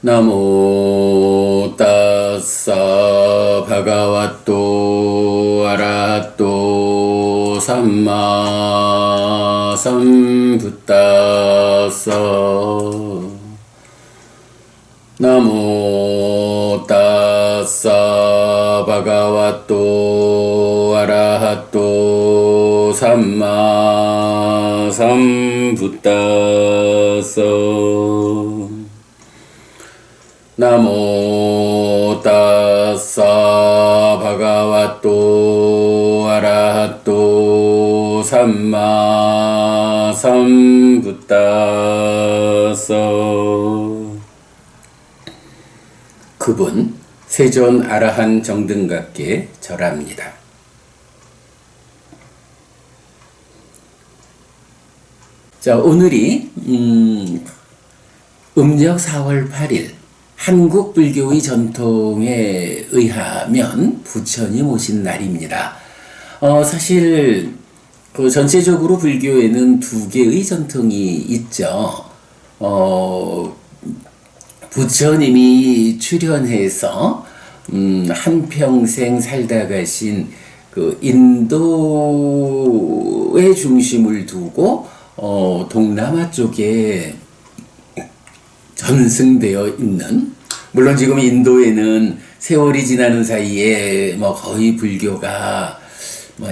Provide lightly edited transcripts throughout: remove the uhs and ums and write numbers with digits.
나모 따사 바가와또 아라하또 삼마 삼부따사 나모 따사 바가와또 아라하또 삼마 삼부따사 나모 따사 바가와또 아라하또 삼마 삼부따사. 그분 세존 아라한 정등각께 절합니다. 자, 오늘이 음력 4월 8일 한국 불교의 전통에 의하면 부처님 오신 날입니다. 사실 전체적으로 불교에는 두 개의 전통이 있죠. 부처님이 출현해서 한평생 살다 가신 그 인도의 중심을 두고 동남아 쪽에 전승되어 있는, 물론 지금 인도에는 세월이 지나는 사이에 거의 불교가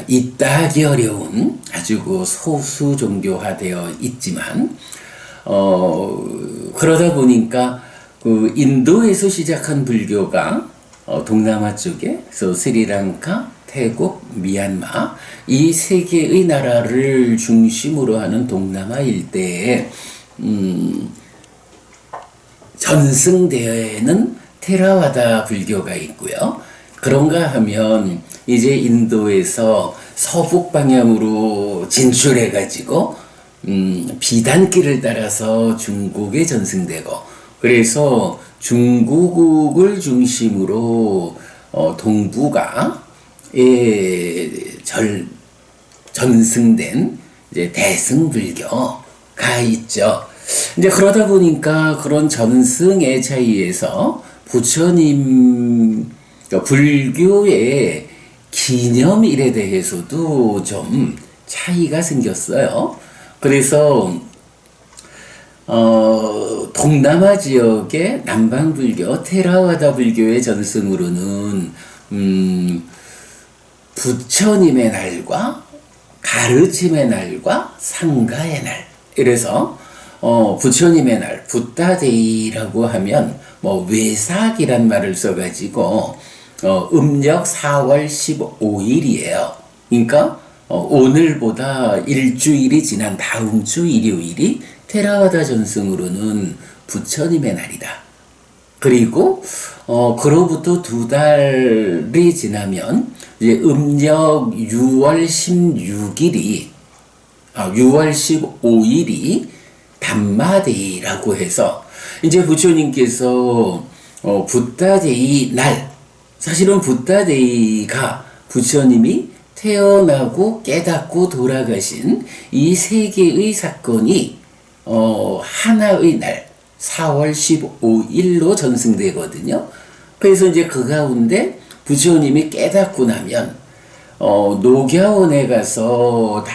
있다 하기 어려운 아주 소수 종교화되어 있지만, 그러다 보니까 그 인도에서 시작한 불교가 동남아 쪽에, 그래서 스리랑카, 태국, 미얀마 이 세 개의 나라를 중심으로 하는 동남아 일대에 전승되어있는 테라와다 불교가 있고요. 그런가 하면 이제 인도에서 서북 방향으로 진출해가지고 비단길을 따라서 중국에 전승되고, 그래서 중국을 중심으로 동북아에 전승된 이제 대승불교가 있죠. 이제 그러다 보니까 그런 전승의 차이에서 부처님 불교의 기념일에 대해서도 좀 차이가 생겼어요. 그래서 동남아 지역의 남방불교, 테라와다 불교의 전승으로는 부처님의 날과 가르침의 날과 상가의 날, 이래서 부처님의 날, 붓다데이라고 하면 외삭이란 말을 써가지고 음력 4월 15일이에요. 그러니까 오늘보다 일주일이 지난 다음 주 일요일이 테라와다 전승으로는 부처님의 날이다. 그리고 그로부터 2달이 지나면 이제 음력 6월 16일이 6월 15일이 담마데이라고 해서 이제 부처님께서 붓다데이 날, 사실은 붓다데이가 부처님이 태어나고 깨닫고 돌아가신 이 세 개의 사건이 하나의 날 4월 15일로 전승되거든요. 그래서 이제 그 가운데 부처님이 깨닫고 나면 녹야원에 가서 5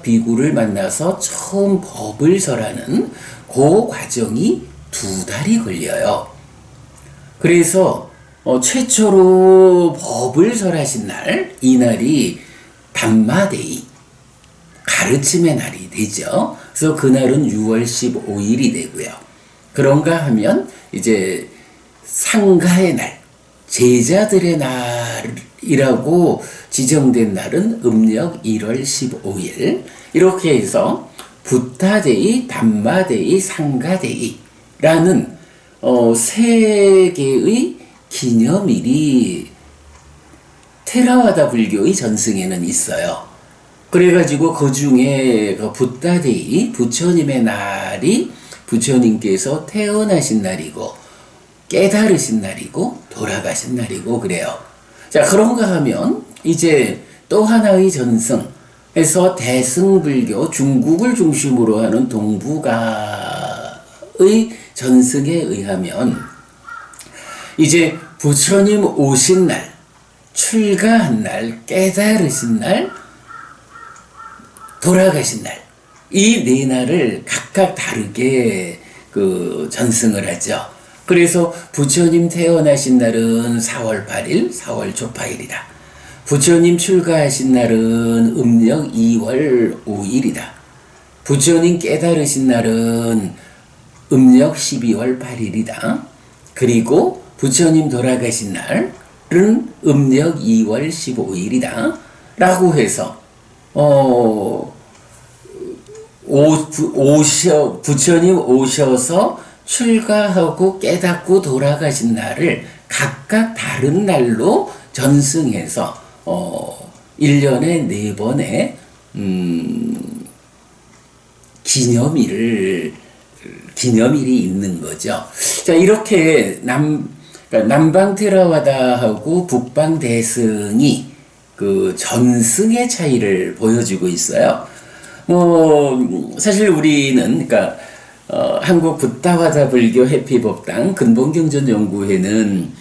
비구를 만나서 처음 법을 설하는 그 과정이 2달이 걸려요. 그래서 최초로 법을 설하신 날, 이 날이 담마데이, 가르침의 날이 되죠. 그래서 그날은 6월 15일이 되고요. 그런가 하면 이제 상가의 날, 제자들의 날이라고 지정된 날은 음력 1월 15일. 이렇게 해서 붓다데이, 담마데이, 상가데이라는 세 개의 기념일이 테라와다 불교의 전승에는 있어요. 그래가지고 그 중에 그 붓다데이, 부처님의 날이 부처님께서 태어나신 날이고 깨달으신 날이고 돌아가신 날이고 그래요. 자, 그런가 하면 이제 또 하나의 전승에서 대승불교, 중국을 중심으로 하는 동북아의 전승에 의하면 이제 부처님 오신 날, 출가한 날, 깨달으신 날, 돌아가신 날, 이 네 날을 각각 다르게 전승을 하죠. 그래서 부처님 태어나신 날은 4월 8일, 4월 조파일이다. 부처님 출가하신 날은 음력 2월 5일이다. 부처님 깨달으신 날은 음력 12월 8일이다. 그리고 부처님 돌아가신 날은 음력 2월 15일이다. 라고 해서 부처님 오셔서 출가하고 깨닫고 돌아가신 날을 각각 다른 날로 전승해서 1년에 4번의 기념일이 있는 거죠. 자, 이렇게 그러니까 남방 테라와다하고 북방 대승이 전승의 차이를 보여주고 있어요. 사실 우리는, 그러니까, 한국 붓다와다 불교 해피법당 근본경전연구회는,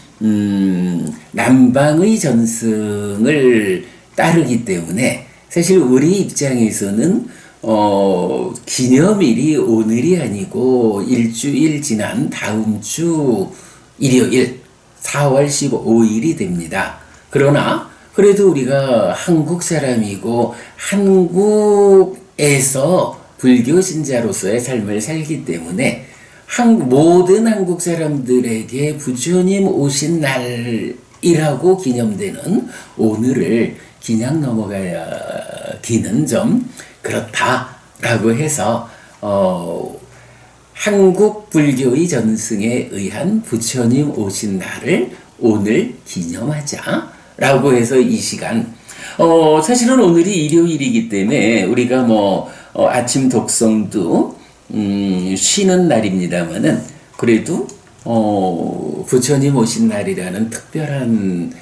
남방의 전승을 따르기 때문에, 사실 우리 입장에서는, 기념일이 오늘이 아니고 일주일 지난 다음 주 일요일 4월 15일이 됩니다. 그러나 그래도 우리가 한국 사람이고 한국에서 불교 신자로서의 삶을 살기 때문에 모든 한국 사람들에게 부처님 오신 날이라고 기념되는 오늘을 그냥 넘어가기는 좀 그렇다라고 해서 한국 불교의 전승에 의한 부처님 오신 날을 오늘 기념하자라고 해서 이 시간 사실은 오늘이 일요일이기 때문에 우리가 아침 독성도 쉬는 날입니다만은 그래도 부처님 오신 날이라는 특별한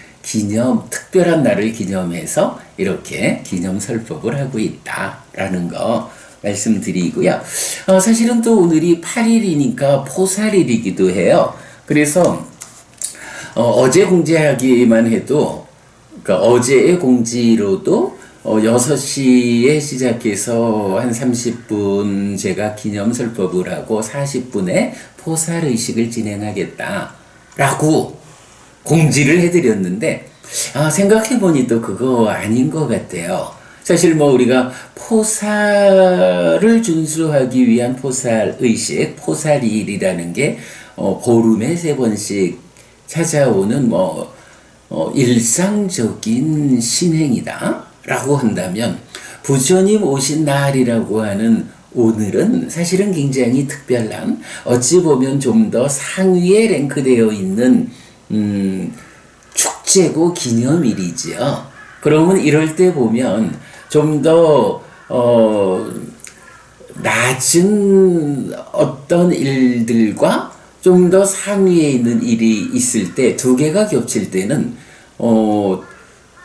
날을 기념해서 이렇게 기념설법을 하고 있다라는 거 말씀드리고요. 사실은 또 오늘이 8일이니까 포살일이기도 해요. 그래서 어제 공지하기만 해도, 그러니까 어제의 공지로도 6시에 시작해서 한 30분 제가 기념설법을 하고 40분에 포살의식을 진행하겠다라고 공지를 해드렸는데, 생각해보니 또 그거 아닌 것 같아요. 사실 우리가 포살을 준수하기 위한 포살의식, 포살일이라는 게, 보름에 3번씩 찾아오는 일상적인 신행이다 라고 한다면, 부처님 오신 날이라고 하는 오늘은 사실은 굉장히 특별한, 어찌 보면 좀 더 상위에 랭크되어 있는 축제고 기념일이지요. 그러면 이럴 때 보면 좀 더 낮은 어떤 일들과 좀 더 상위에 있는 일이 있을 때, 두 개가 겹칠 때는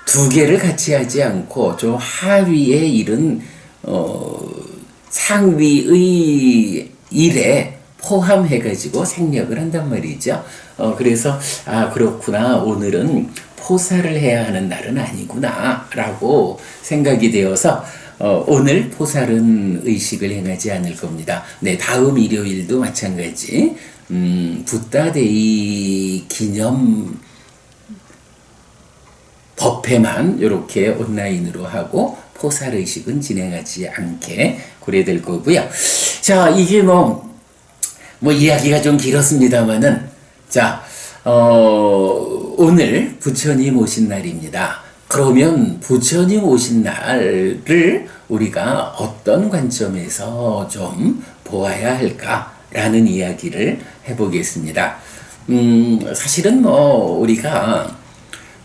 두 개를 같이 하지 않고 좀 하위의 일은 상위의 일에 포함해가지고 생략을 한단 말이죠. 그래서 그렇구나, 오늘은 포살을 해야 하는 날은 아니구나 라고 생각이 되어서 오늘 포살은 의식을 행하지 않을 겁니다. 네, 다음 일요일도 마찬가지 붓다데이 기념 법회만 이렇게 온라인으로 하고 포살의식은 진행하지 않게 그래야 될 거고요. 자, 이게 이야기가 좀 길었습니다만은, 자, 오늘 부처님 오신 날입니다. 그러면 부처님 오신 날을 우리가 어떤 관점에서 좀 보아야 할까라는 이야기를 해보겠습니다. 사실은 우리가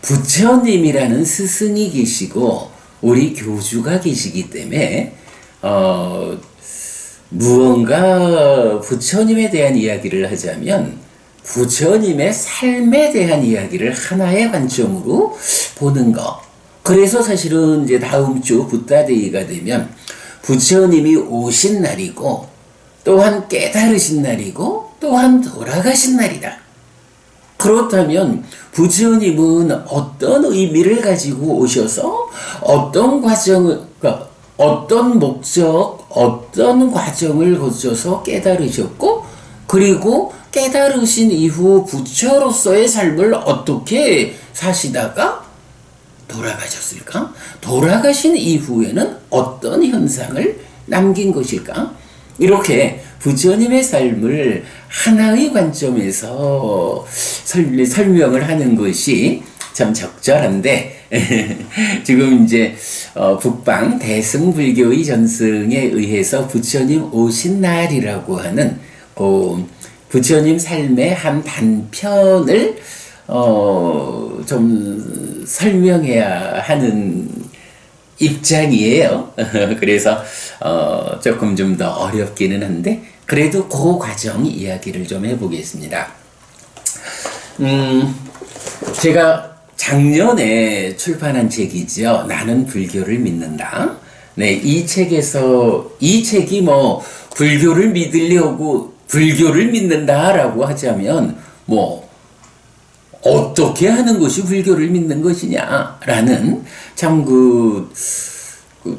부처님이라는 스승이 계시고 우리 교주가 계시기 때문에 무언가 부처님에 대한 이야기를 하자면 부처님의 삶에 대한 이야기를 하나의 관점으로 보는 거. 그래서 사실은 이제 다음 주 붓다데이가 되면 부처님이 오신 날이고 또한 깨달으신 날이고 또한 돌아가신 날이다. 그렇다면 부처님은 어떤 의미를 가지고 오셔서 어떤 과정을, 그러니까 어떤 목적, 어떤 과정을 거쳐서 깨달으셨고, 그리고 깨달으신 이후 부처로서의 삶을 어떻게 사시다가 돌아가셨을까? 돌아가신 이후에는 어떤 현상을 남긴 것일까? 이렇게 부처님의 삶을 하나의 관점에서 설명을 하는 것이 참 적절한데, 지금 이제 북방 대승불교의 전승에 의해서 부처님 오신 날이라고 하는 부처님 삶의 한 단편을 좀 설명해야 하는 입장이에요. 그래서 조금 좀 더 어렵기는 한데, 그래도 그 과정 이야기를 좀 해보겠습니다. 제가 작년에 출판한 책이죠. 나는 불교를 믿는다. 네, 이 책이 뭐 불교를 믿으려고 불교를 믿는다라고 하자면 뭐 어떻게 하는 것이 불교를 믿는 것이냐라는 참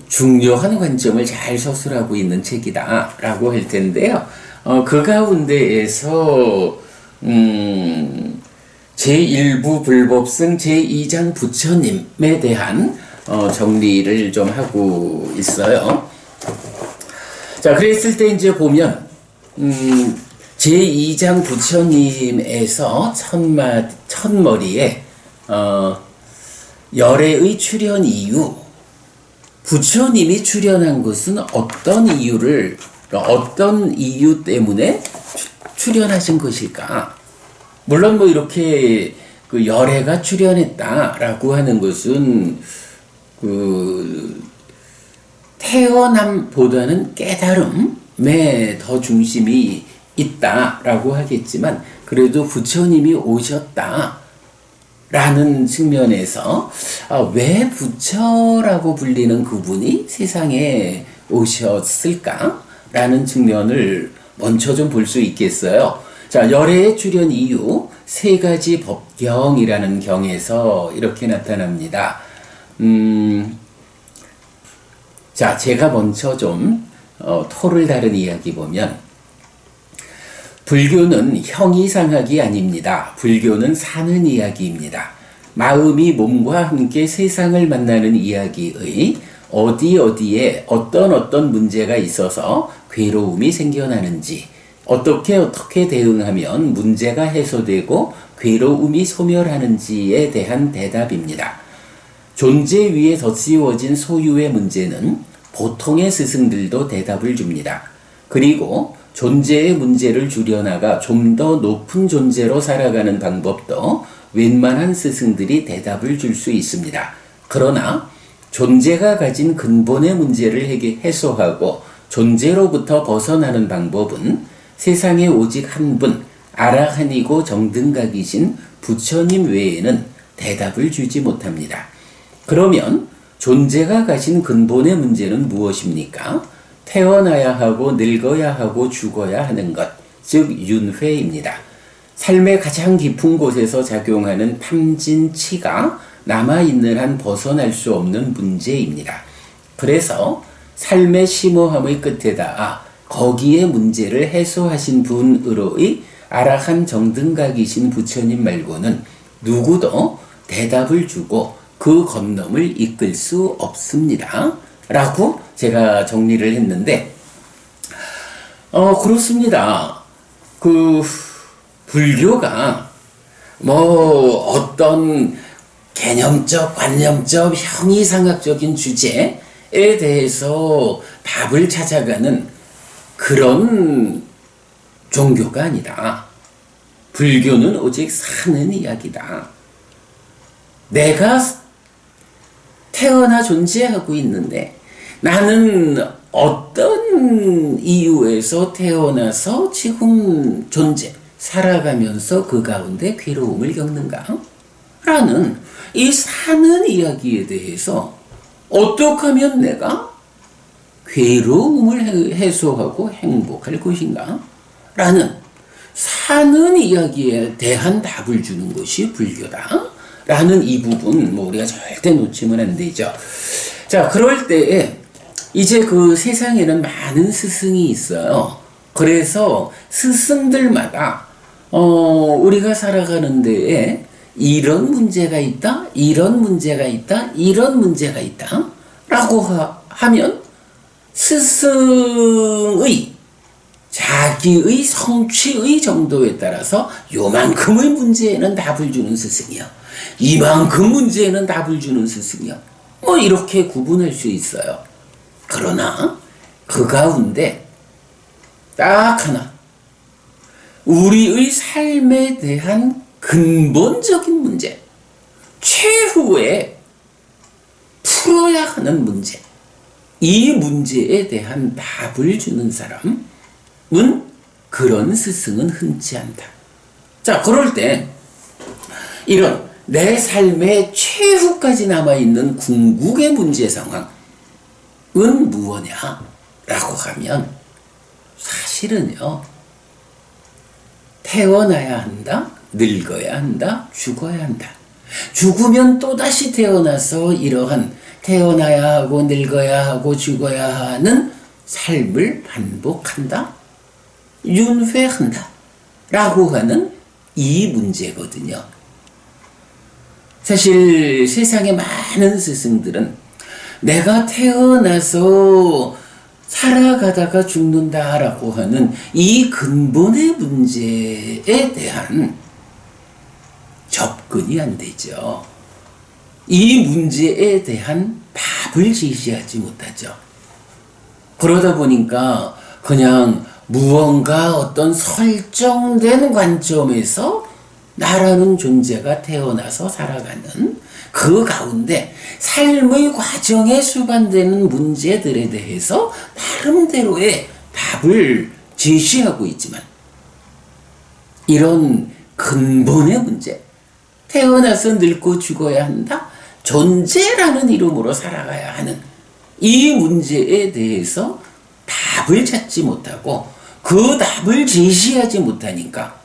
중요한 관점을 잘 서술하고 있는 책이다라고 할 텐데요. 그 가운데에서 제1부 불법승 제2장 부처님에 대한 정리를 좀 하고 있어요. 자, 그랬을 때 이제 보면 제2장 부처님에서 첫머리에 열애의 출현 이유, 부처님이 출현한 것은 어떤 이유 때문에 출현하신 것일까? 물론 뭐 이렇게 그 열애가 출현했다라고 하는 것은 태어남보다는 깨달음에 더 중심이 있다라고 하겠지만, 그래도 부처님이 오셨다라는 측면에서 왜 부처라고 불리는 그분이 세상에 오셨을까라는 측면을 먼저 좀 볼 수 있겠어요. 자, 열애의 출현 이유 세 가지 법경이라는 경에서 이렇게 나타납니다. 자, 제가 먼저 좀 토를 다른 이야기 보면, 불교는 형이상학이 아닙니다. 불교는 사는 이야기입니다. 마음이 몸과 함께 세상을 만나는 이야기의 어디에 어떤 문제가 있어서 괴로움이 생겨나는지, 어떻게 대응하면 문제가 해소되고 괴로움이 소멸하는지에 대한 대답입니다. 존재 위에 덧씌워진 소유의 문제는 보통의 스승들도 대답을 줍니다. 그리고 존재의 문제를 줄여나가 좀 더 높은 존재로 살아가는 방법도 웬만한 스승들이 대답을 줄 수 있습니다. 그러나 존재가 가진 근본의 문제를 해소하고 존재로부터 벗어나는 방법은 세상에 오직 한 분, 아라한이고 정등각이신 부처님 외에는 대답을 주지 못합니다. 그러면 존재가 가진 근본의 문제는 무엇입니까? 태어나야 하고 늙어야 하고 죽어야 하는 것, 즉 윤회입니다. 삶의 가장 깊은 곳에서 작용하는 탐진치가 남아있는 한 벗어날 수 없는 문제입니다. 그래서 삶의 심오함의 끝에다 거기에 문제를 해소하신 분으로의 아라한 정등각이신 부처님 말고는 누구도 대답을 주고 그 건너을 이끌 수 없습니다. 라고 제가 정리를 했는데, 그렇습니다. 불교가 뭐 어떤 개념적, 관념적, 형이상학적인 주제에 대해서 답을 찾아가는 그런 종교가 아니다. 불교는 오직 사는 이야기다. 내가 태어나 존재하고 있는데 나는 어떤 이유에서 태어나서 지금 살아가면서 그 가운데 괴로움을 겪는가? 라는 이 사는 이야기에 대해서 어떻게 하면 내가 괴로움을 해소하고 행복할 것인가? 라는 사는 이야기에 대한 답을 주는 것이 불교다. 라는 이 부분, 우리가 절대 놓치면 안 되죠. 자, 그럴 때에, 이제 그 세상에는 많은 스승이 있어요. 그래서 스승들마다, 우리가 살아가는 데에 이런 문제가 있다, 이런 문제가 있다, 이런 문제가 있다. 라고 하면, 스승의 자기의 성취의 정도에 따라서 요만큼의 문제에는 답을 주는 스승이요, 이만큼 문제에는 답을 주는 스승이요, 이렇게 구분할 수 있어요. 그러나 그 가운데 딱 하나, 우리의 삶에 대한 근본적인 문제, 최후에 풀어야 하는 문제, 이 문제에 대한 답을 주는 사람은 그런 스승은 흔치 않다. 자, 그럴 때 이런 내 삶의 최후까지 남아있는 궁극의 문제 상황은 무엇냐라고 하면, 사실은요, 태어나야 한다, 늙어야 한다, 죽어야 한다. 죽으면 또다시 태어나서 이러한 태어나야 하고 늙어야 하고 죽어야 하는 삶을 반복한다, 윤회한다 라고 하는 이 문제거든요. 사실 세상의 많은 스승들은 내가 태어나서 살아가다가 죽는다라고 하는 이 근본의 문제에 대한 접근이 안 되죠. 이 문제에 대한 답을 제시하지 못하죠. 그러다 보니까 그냥 무언가 어떤 설정된 관점에서 나라는 존재가 태어나서 살아가는 그 가운데 삶의 과정에 수반되는 문제들에 대해서 나름대로의 답을 제시하고 있지만, 이런 근본의 문제, 태어나서 늙고 죽어야 한다, 존재라는 이름으로 살아가야 하는 이 문제에 대해서 답을 찾지 못하고 그 답을 제시하지 못하니까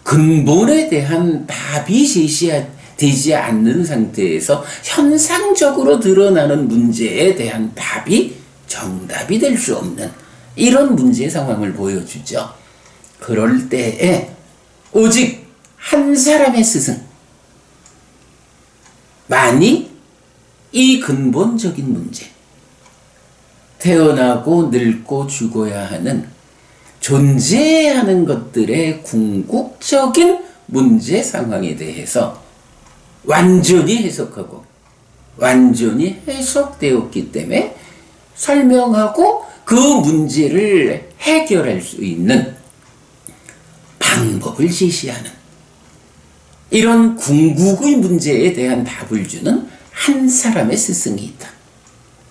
근본에 대한 답이 제시되지 않는 상태에서 현상적으로 드러나는 문제에 대한 답이 정답이 될 수 없는 이런 문제 상황을 보여주죠. 그럴 때에 오직 한 사람의 스승만이 이 근본적인 문제, 태어나고 늙고 죽어야 하는, 존재하는 것들의 궁극적인 문제 상황에 대해서 완전히 해석하고 완전히 해석되었기 때문에 설명하고 그 문제를 해결할 수 있는 방법을 제시하는, 이런 궁극의 문제에 대한 답을 주는 한 사람의 스승이 있다.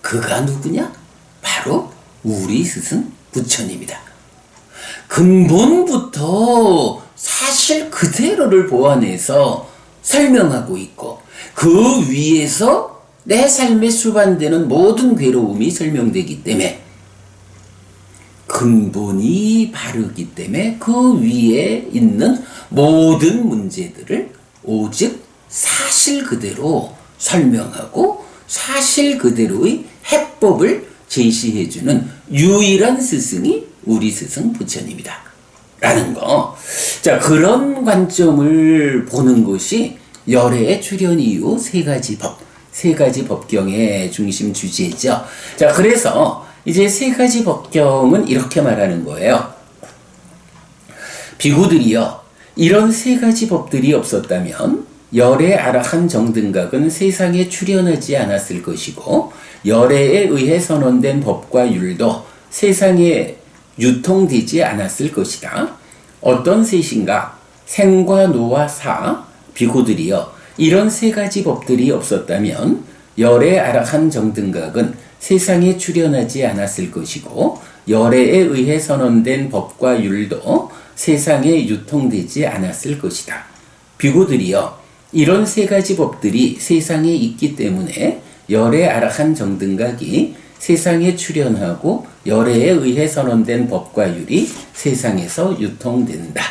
그가 누구냐? 바로 우리 스승 부처님이다. 근본부터 사실 그대로를 보완해서 설명하고 있고, 그 위에서 내 삶에 수반되는 모든 괴로움이 설명되기 때문에, 근본이 바르기 때문에 그 위에 있는 모든 문제들을 오직 사실 그대로 설명하고 사실 그대로의 해법을 제시해주는 유일한 스승이 우리 스승 부처님이다 라는 거. 자, 그런 관점을 보는 것이 열애의 출현 이후 세 가지 법경의 중심 주제죠. 자, 그래서 이제 세 가지 법경은 이렇게 말하는 거예요. 비구들이여, 이런 세 가지 법들이 없었다면 열애 아라한 정등각은 세상에 출현하지 않았을 것이고, 열애에 의해 선언된 법과 율도 세상에 유통되지 않았을 것이다. 어떤 셋인가? 생과 노와 사. 비구들이여, 이런 세 가지 법들이 없었다면 열애 아라한 정등각은 세상에 출현하지 않았을 것이고, 열애에 의해 선언된 법과 율도 세상에 유통되지 않았을 것이다. 비구들이여, 이런 세 가지 법들이 세상에 있기 때문에 열애 아라한 정등각이 세상에 출현하고 열애에 의해 선언된 법과 율이 세상에서 유통된다.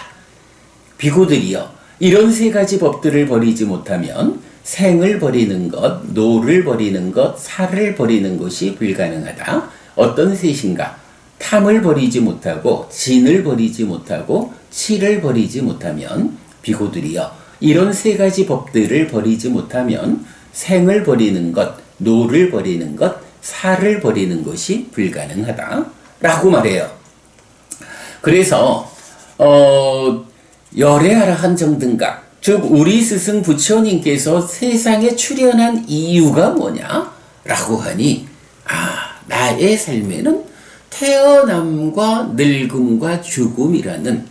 비구들이여, 이런 세 가지 법들을 버리지 못하면 생을 버리는 것, 노를 버리는 것, 살을 버리는 것이 불가능하다. 어떤 셋인가? 탐을 버리지 못하고, 진을 버리지 못하고, 치를 버리지 못하면, 비구들이여, 이런 세 가지 법들을 버리지 못하면 생을 버리는 것, 노를 버리는 것, 살을 버리는 것이 불가능하다. 라고 말해요. 그래서 열애하라한 정등각, 즉 우리 스승 부처님께서 세상에 출현한 이유가 뭐냐? 라고 하니 나의 삶에는 태어남과 늙음과 죽음이라는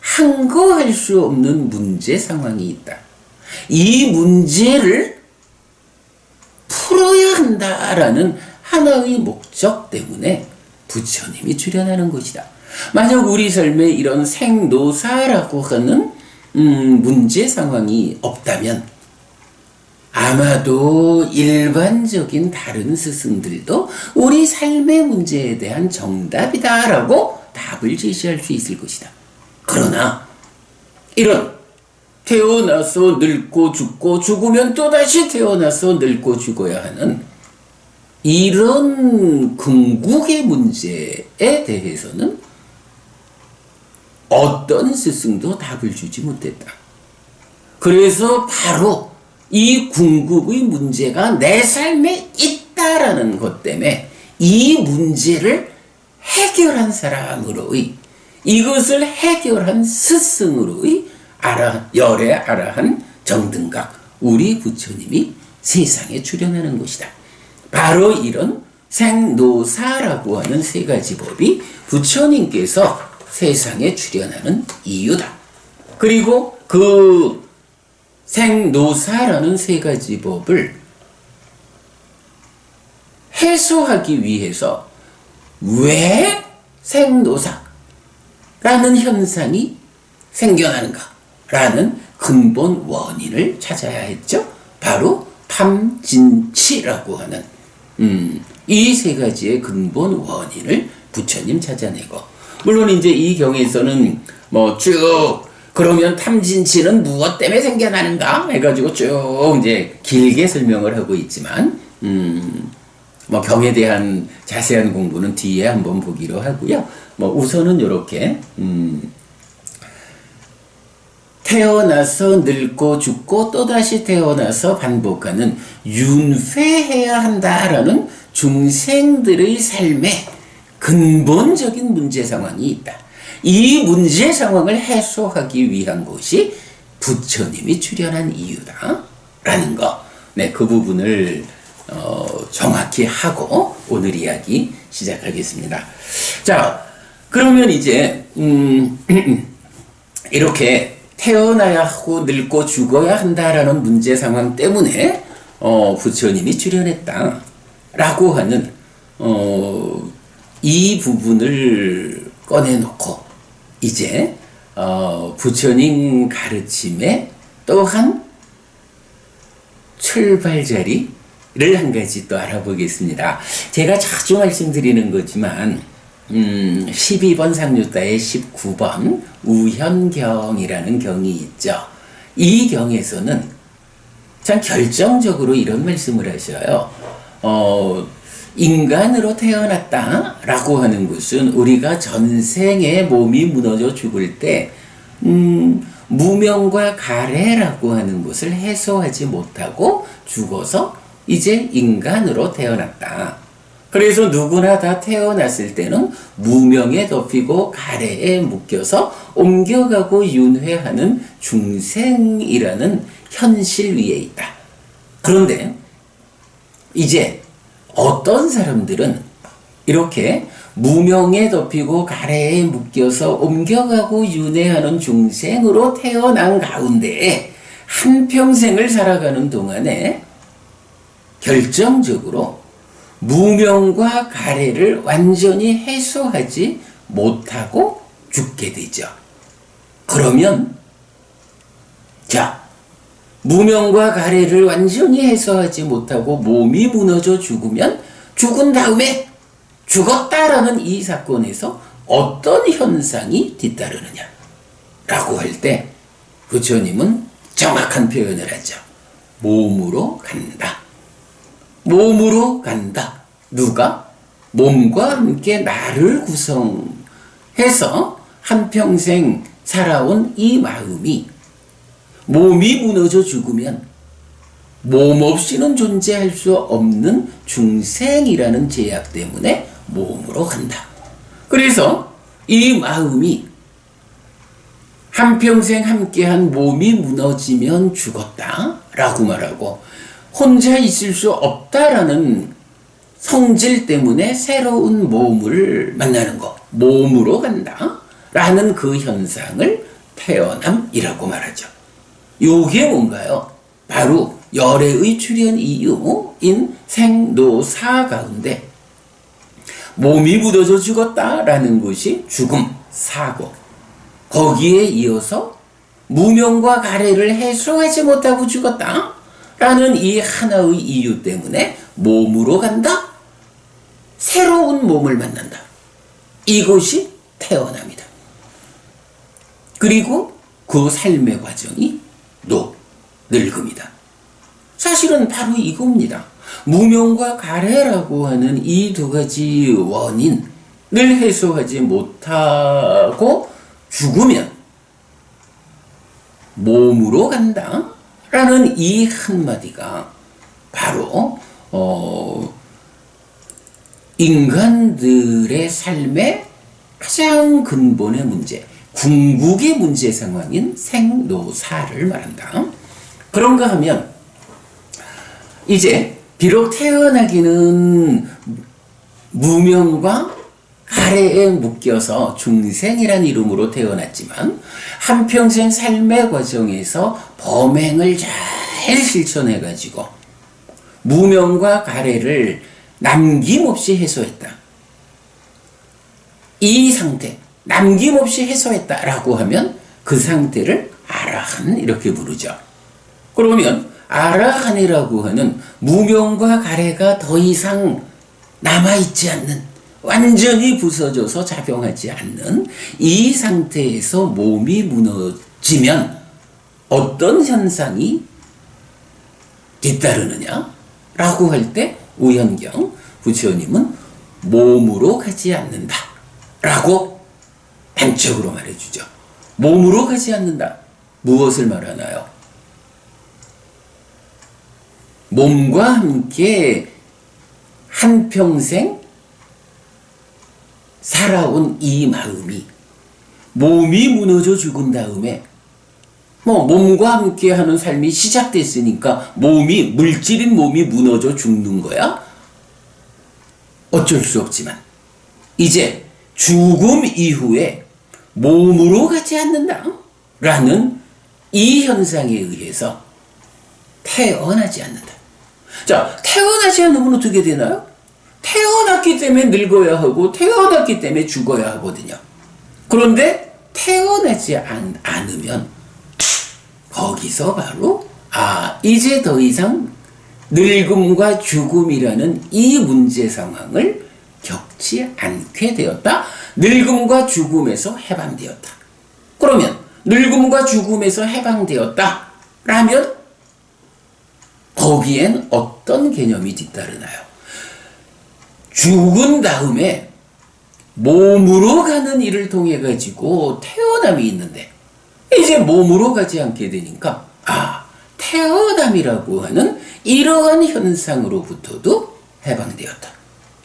항거할 수 없는 문제 상황이 있다. 이 문제를 풀어야 한다라는 하나의 목적 때문에 부처님이 출현하는 것이다. 만약 우리 삶에 이런 생노사라고 하는 문제 상황이 없다면 아마도 일반적인 다른 스승들도 우리 삶의 문제에 대한 정답이다라고 답을 제시할 수 있을 것이다. 그러나 이런 태어나서 늙고 죽고 죽으면 또다시 태어나서 늙고 죽어야 하는 이런 궁극의 문제에 대해서는 어떤 스승도 답을 주지 못했다. 그래서 바로 이 궁극의 문제가 내 삶에 있다라는 것 때문에 이 문제를 해결한 사람으로의, 이것을 해결한 스승으로의 열애 아라한 정등각, 우리 부처님이 세상에 출현하는 것이다. 바로 이런 생노사라고 하는 세 가지 법이 부처님께서 세상에 출현하는 이유다. 그리고 그 생노사라는 세 가지 법을 해소하기 위해서 왜 생노사라는 현상이 생겨나는가라는 근본 원인을 찾아야 했죠. 바로 탐진치라고 하는 이 세 가지의 근본 원인을 부처님 찾아내고, 물론 이제 이 경에서는 뭐 쭉 그러면 탐진치는 무엇 때문에 생겨나는가 해가지고 쭉 이제 길게 설명을 하고 있지만 뭐 경에 대한 자세한 공부는 뒤에 한번 보기로 하고요. 뭐 우선은 이렇게 태어나서 늙고 죽고 또다시 태어나서 반복하는 윤회해야 한다라는 중생들의 삶에 근본적인 문제 상황이 있다. 이 문제 상황을 해소하기 위한 것이 부처님이 출현한 이유다라는 거. 네, 그 부분을 정확히 하고 오늘 이야기 시작하겠습니다. 자, 그러면 이제 이렇게 태어나야 하고 늙고 죽어야 한다라는 문제 상황 때문에 부처님이 출현했다라고 하는 이 부분을 꺼내놓고 이제 부처님 가르침에 또한 출발 자리를 한 가지 또 알아보겠습니다. 제가 자주 말씀드리는 거지만 12번 상류따의 19번 우현경이라는 경이 있죠. 이 경에서는 참 결정적으로 이런 말씀을 하셔요. 인간으로 태어났다라고 하는 것은 우리가 전생에 몸이 무너져 죽을 때 무명과 가래라고 하는 것을 해소하지 못하고 죽어서 이제 인간으로 태어났다. 그래서 누구나 다 태어났을 때는 무명에 덮이고 가래에 묶여서 옮겨가고 윤회하는 중생이라는 현실 위에 있다. 그런데 이제 어떤 사람들은 이렇게 무명에 덮이고 가래에 묶여서 옮겨가고 윤회하는 중생으로 태어난 가운데 한평생을 살아가는 동안에 결정적으로 무명과 가래를 완전히 해소하지 못하고 죽게 되죠. 그러면 자, 무명과 가래를 완전히 해소하지 못하고 몸이 무너져 죽으면 죽은 다음에 죽었다라는 이 사건에서 어떤 현상이 뒤따르느냐 라고 할 때 부처님은 정확한 표현을 하죠. 몸으로 간다. 몸으로 간다. 누가? 몸과 함께 나를 구성해서 한평생 살아온 이 마음이 몸이 무너져 죽으면 몸 없이는 존재할 수 없는 중생이라는 제약 때문에 몸으로 간다. 그래서 이 마음이 한평생 함께한 몸이 무너지면 죽었다라고 말하고 혼자 있을 수 없다라는 성질 때문에 새로운 몸을 만나는 것, 몸으로 간다라는 그 현상을 태어남이라고 말하죠. 이게 뭔가요? 바로 열애의 출현 이유인 생노사 가운데 몸이 묻어져 죽었다라는 것이 죽음, 사고, 거기에 이어서 무명과 가래를 해소하지 못하고 죽었다라는 이 하나의 이유 때문에 몸으로 간다, 새로운 몸을 만난다. 이것이 태어납니다. 그리고 그 삶의 과정이 늙음이다. 사실은 바로 이겁니다. 무명과 가래라고 하는 이 두 가지 원인을 해소하지 못하고 죽으면 몸으로 간다라는 이 한마디가 바로 인간들의 삶의 가장 근본의 문제, 궁극의 문제 상황인 생노사를 말한다. 그런가 하면 이제 비록 태어나기는 무명과 가래에 묶여서 중생이란 이름으로 태어났지만 한평생 삶의 과정에서 범행을 잘 실천해가지고 무명과 가래를 남김없이 해소했다. 이 상태, 남김없이 해소했다라고 하면 그 상태를 아라한 이렇게 부르죠. 그러면 아라한이라고 하는 무명과 가래가 더 이상 남아있지 않는, 완전히 부서져서 작용하지 않는 이 상태에서 몸이 무너지면 어떤 현상이 뒤따르느냐? 라고 할 때 우현경 부처님은 몸으로 가지 않는다 라고 단적으로 말해주죠. 몸으로 가지 않는다. 무엇을 말하나요? 몸과 함께 한평생 살아온 이 마음이 몸이 무너져 죽은 다음에 몸과 함께 하는 삶이 시작됐으니까 물질인 몸이 무너져 죽는 거야? 어쩔 수 없지만 이제 죽음 이후에 몸으로 가지 않는다 라는 이 현상에 의해서 태어나지 않는다. 자, 태어나지 않으면 어떻게 되나요? 태어났기 때문에 늙어야 하고 태어났기 때문에 죽어야 하거든요. 그런데 태어나지 않으면 거기서 바로 이제 더 이상 늙음과 죽음이라는 이 문제 상황을 겪지 않게 되었다. 늙음과 죽음에서 해방되었다. 그러면 늙음과 죽음에서 해방되었다 라면 거기엔 어떤 개념이 뒤따르나요? 죽은 다음에 몸으로 가는 일을 통해 가지고 태어남이 있는데 이제 몸으로 가지 않게 되니까 태어남이라고 하는 이러한 현상으로부터도 해방되었다.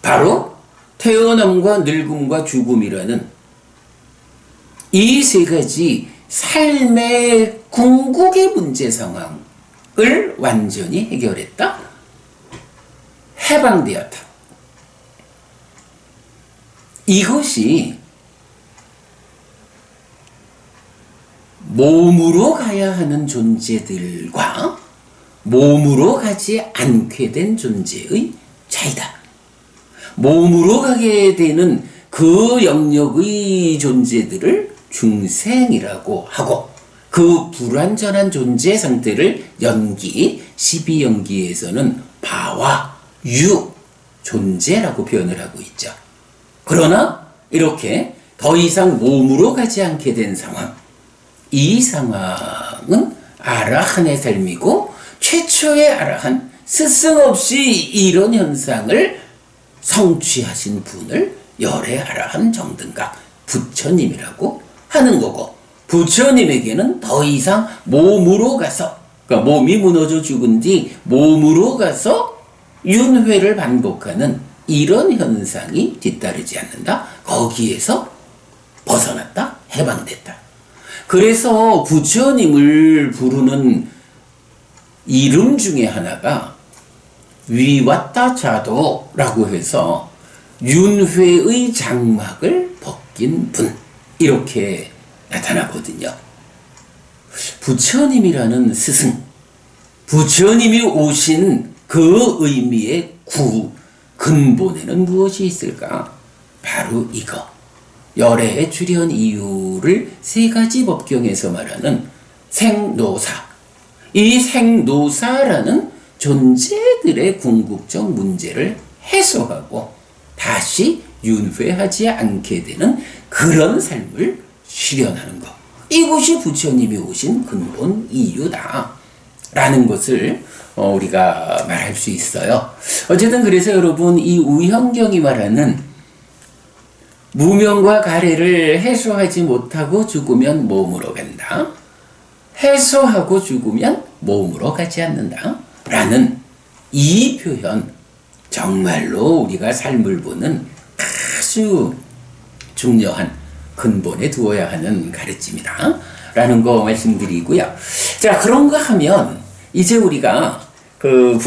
바로 태어남과 늙음과 죽음이라는 이 세 가지 삶의 궁극의 문제 상황을 완전히 해결했다. 해방되었다. 이것이 몸으로 가야 하는 존재들과 몸으로 가지 않게 된 존재의 차이다. 몸으로 가게 되는 그 영역의 존재들을 중생이라고 하고 그 불완전한 존재 상태를 연기, 12연기에서는 바와 유, 존재라고 표현을 하고 있죠. 그러나 이렇게 더 이상 몸으로 가지 않게 된 상황. 이 상황은 아라한의 삶이고 최초의 아라한, 스승 없이 이런 현상을 성취하신 분을 열의 아라한 정등각 부처님이라고 하는 거고, 부처님에게는 더 이상 몸으로 가서, 그러니까 몸이 무너져 죽은 뒤 몸으로 가서 윤회를 반복하는 이런 현상이 뒤따르지 않는다. 거기에서 벗어났다, 해방됐다. 그래서 부처님을 부르는 이름 중에 하나가 위왔다 자도라고 해서 윤회의 장막을 벗긴 분, 이렇게 나타나거든요. 부처님이라는 스승, 부처님이 오신 그 의미의 근본에는 무엇이 있을까? 바로 이거. 열애의 출현 이유를 세 가지 법경에서 말하는 생노사. 이 생노사라는 존재들의 궁극적 문제를 해소하고 다시 윤회하지 않게 되는 그런 삶을 실현하는 것. 이것이 부처님이 오신 근본 이유다. 라는 것을 우리가 말할 수 있어요. 어쨌든 그래서 여러분, 이 우형경이 말하는 무명과 가래를 해소하지 못하고 죽으면 몸으로 간다. 해소하고 죽으면 몸으로 가지 않는다. 라는 이 표현, 정말로 우리가 삶을 보는 아주 중요한 근본에 두어야 하는 가르침이다. 라는 거 말씀드리고요. 자, 그런가 하면 이제 우리가 그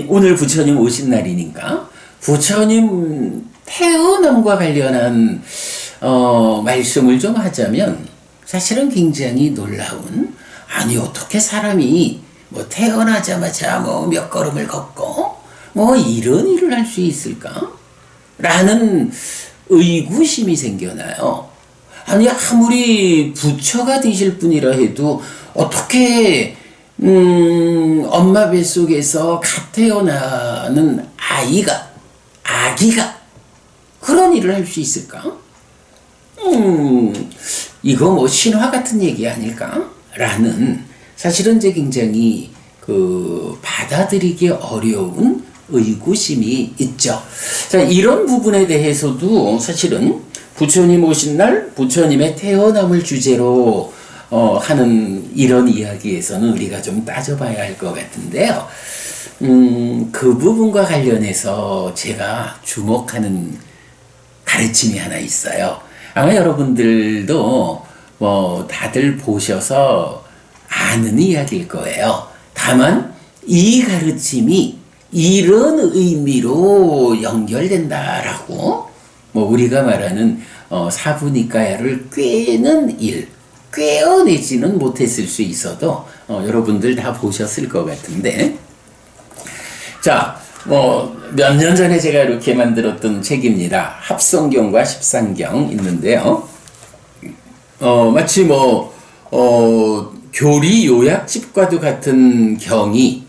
오늘 부처님 오신 날이니까 부처님 태어남과 관련한 말씀을 좀 하자면, 사실은 굉장히 놀라운, 아니 어떻게 사람이 뭐 태어나자마자 뭐 몇 걸음을 걷고 뭐 이런 일을 할 수 있을까? 라는 의구심이 생겨나요. 아니 아무리 부처가 되실 분이라 해도 어떻게 엄마 뱃속에서 갓 태어나는 아기가 그런 일을 할 수 있을까? 이거 뭐 신화 같은 얘기 아닐까? 라는, 사실은 이제 굉장히 받아들이기 어려운 의구심이 있죠. 자, 이런 부분에 대해서도 사실은 부처님 오신 날, 부처님의 태어남을 주제로 하는 이런 이야기에서는 우리가 좀 따져봐야 할 것 같은데요. 그 부분과 관련해서 제가 주목하는 가르침이 하나 있어요. 아마 여러분들도 뭐 다들 보셔서 아는 이야기일 거예요. 다만 이 가르침이 이런 의미로 연결된다라고 뭐 우리가 말하는 사부니까야를 꿰어내지는 못했을 수 있어도 여러분들 다 보셨을 것 같은데, 자, 뭐 몇 년 전에 제가 이렇게 만들었던 책입니다. 합성경과 십상경 있는데요. 마치 교리 요약집과도 같은 경이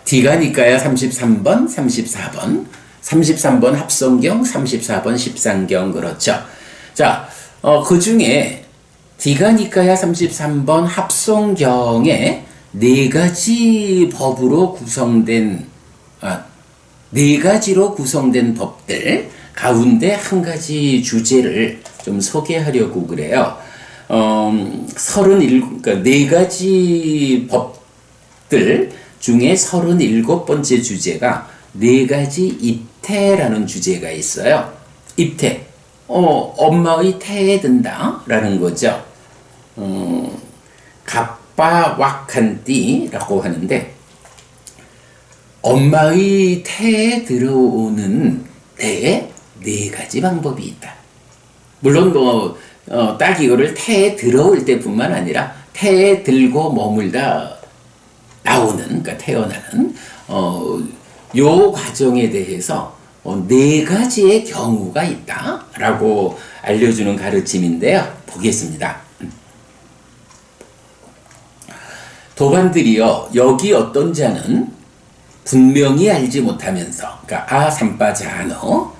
디가니까야 33번, 34번, 33번 합성경, 34번 십상경, 그렇죠. 자, 그 중에 디가니까야 33번 합성경에 네 가지로 구성된 법들 가운데 한 가지 주제를 좀 소개하려고 그래요. 37, 그러니까 네 가지 법들 중에 37번째 주제가 네 가지 입태라는 주제가 있어요. 입태. 엄마의 태에 든다라는 거죠. 갑바왁한띠라고 하는데, 엄마의 태에 들어오는 데에 네 가지 방법이 있다. 물론 딱 이거를 태에 들어올 때뿐만 아니라 태에 들고 머물다 나오는, 그러니까 태어나는 요 과정에 대해서 네 가지의 경우가 있다라고 알려주는 가르침인데요. 보겠습니다. 도반들이여, 여기 어떤 자는 분명히 알지 못하면서, 그러니까 아삼바자너,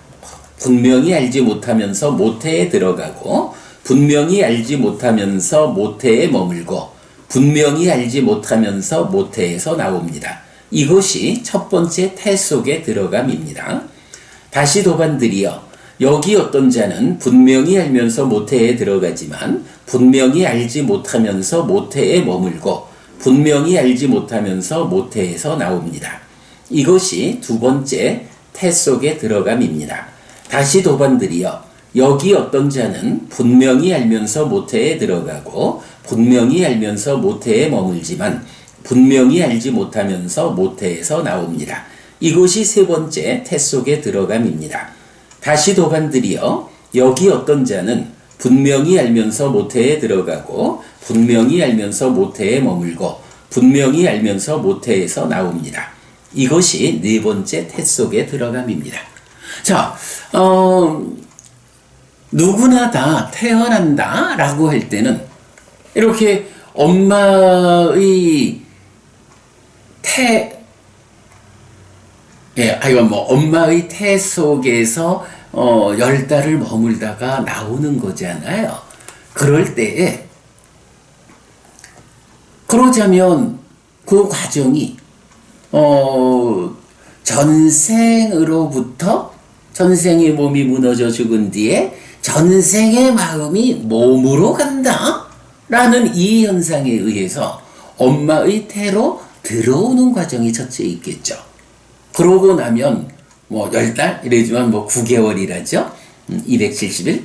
분명히 알지 못하면서 모태에 들어가고 분명히 알지 못하면서 모태에 머물고 분명히 알지 못하면서 모태에서 나옵니다. 이것이 첫 번째 태 속에 들어감입니다. 다시 도반들이여 여기 어떤 자는 분명히 알면서 모태에 들어가지만 분명히 알지 못하면서 모태에 머물고 분명히 알지 못하면서 모태에서 나옵니다. 이것이 두 번째 태 속에 들어감입니다. 다시 도반들이여 여기 어떤 자는 분명히 알면서 모태에 들어가고 분명히 알면서 모태에 머물지만 분명히 알지 못하면서 모태에서 나옵니다. 이것이 세 번째 태 속에 들어감입니다. 다시 도반들이여 여기 어떤 자는 분명히 알면서 모태에 들어가고 분명히 알면서 모태에 머물고 분명히 알면서 모태에서 나옵니다. 이것이 네 번째 태 속에 들어감입니다. 자, 누구나 다 태어난다 라고 할 때는 이렇게 엄마의 엄마의 태 속에서 10달을 머물다가 나오는 거잖아요. 그럴 때에 그러자면 그 과정이 전생으로부터 전생의 몸이 무너져 죽은 뒤에 전생의 마음이 몸으로 간다 라는 이 현상에 의해서 엄마의 태로 들어오는 과정이 첫째 있겠죠. 그러고 나면 10달 이러지만 9개월이라죠. 270일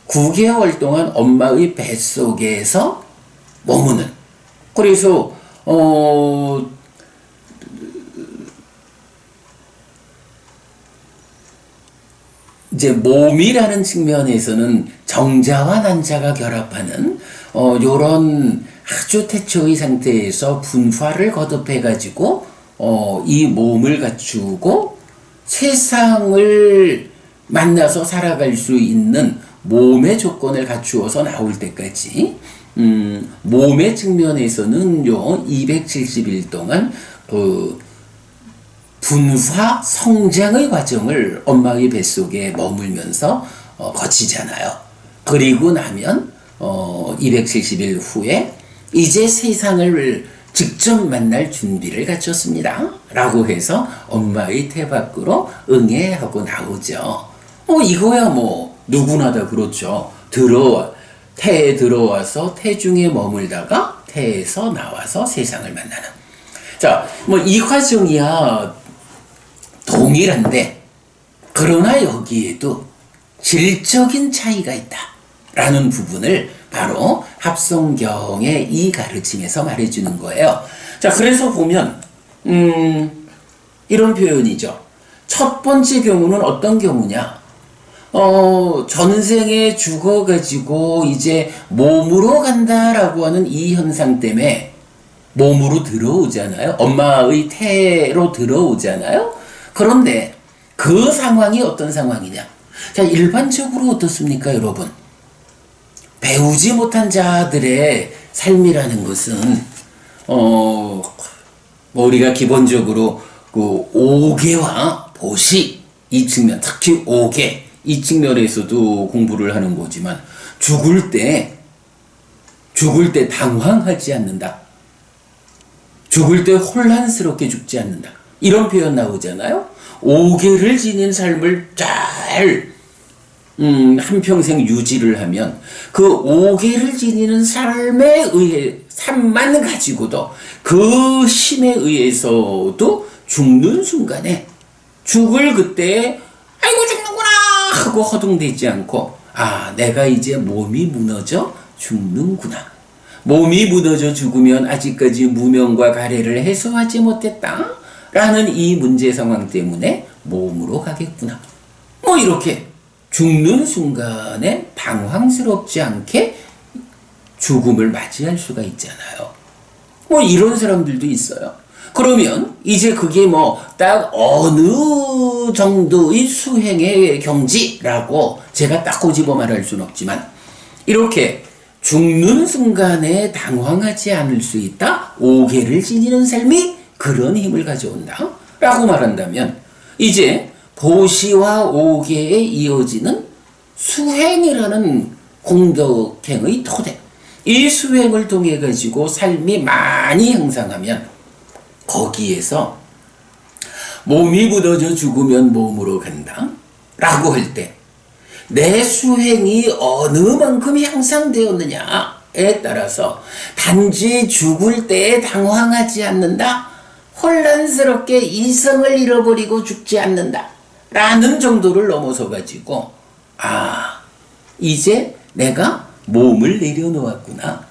9개월 동안 엄마의 뱃속에서 머무는, 그래서 이제 몸이라는 측면에서는 정자와 난자가 결합하는 요런 아주 태초의 상태에서 분화를 거듭해 가지고 이 몸을 갖추고 세상을 만나서 살아갈 수 있는 몸의 조건을 갖추어서 나올 때까지 몸의 측면에서는 요 270일 동안 그 분화 성장의 과정을 엄마의 뱃속에 머물면서 거치잖아요. 그리고 나면 270일 후에 이제 세상을 직접 만날 준비를 갖췄습니다 라고 해서 엄마의 태 밖으로 응애하고 나오죠. 이거야 누구나 다 그렇죠. 태에 들어와서 태중에 머물다가 태에서 나와서 세상을 만나는. 자, 이 과정이야 동일한데, 그러나 여기에도 질적인 차이가 있다 라는 부분을 바로 합성경의 이 가르침에서 말해주는 거예요. 자, 그래서 보면 이런 표현이죠. 첫 번째 경우는 어떤 경우냐? 전생에 죽어가지고 이제 몸으로 간다라고 하는 이 현상 때문에 몸으로 들어오잖아요. 엄마의 태로 들어오잖아요. 그런데 그 상황이 어떤 상황이냐? 자, 일반적으로 어떻습니까, 여러분? 배우지 못한 자들의 삶이라는 것은 우리가 기본적으로 그 오계와 보시 이 측면, 특히 오계 이 측면에서도 공부를 하는 거지만 죽을 때 당황하지 않는다. 죽을 때 혼란스럽게 죽지 않는다. 이런 표현 나오잖아요. 오계를 지닌 삶을 잘 한평생 유지를 하면 그 오계를 지니는 삶에 의해 삶만 가지고도 그 힘에 의해서도 죽는 순간에 죽을 그때 아이고 죽는구나 하고 허둥대지 않고 내가 이제 몸이 무너져 죽는구나. 몸이 무너져 죽으면 아직까지 무명과 가래를 해소하지 못했다 라는 이 문제 상황 때문에 몸으로 가겠구나. 이렇게 죽는 순간에 당황스럽지 않게 죽음을 맞이할 수가 있잖아요. 이런 사람들도 있어요. 그러면 이제 그게 딱 어느 정도의 수행의 경지라고 제가 딱 꼬집어 말할 수는 없지만, 이렇게 죽는 순간에 당황하지 않을 수 있다. 오계를 지니는 삶이 그런 힘을 가져온다 라고 말한다면, 이제 보시와 오계에 이어지는 수행이라는 공덕행의 토대. 이 수행을 통해 가지고 삶이 많이 향상하면 거기에서 몸이 무너져 죽으면 몸으로 간다 라고 할 때 내 수행이 어느 만큼 향상되었느냐에 따라서 단지 죽을 때에 당황하지 않는다, 혼란스럽게 이성을 잃어버리고 죽지 않는다 라는 정도를 넘어서 가지고 이제 내가 몸을 내려놓았구나.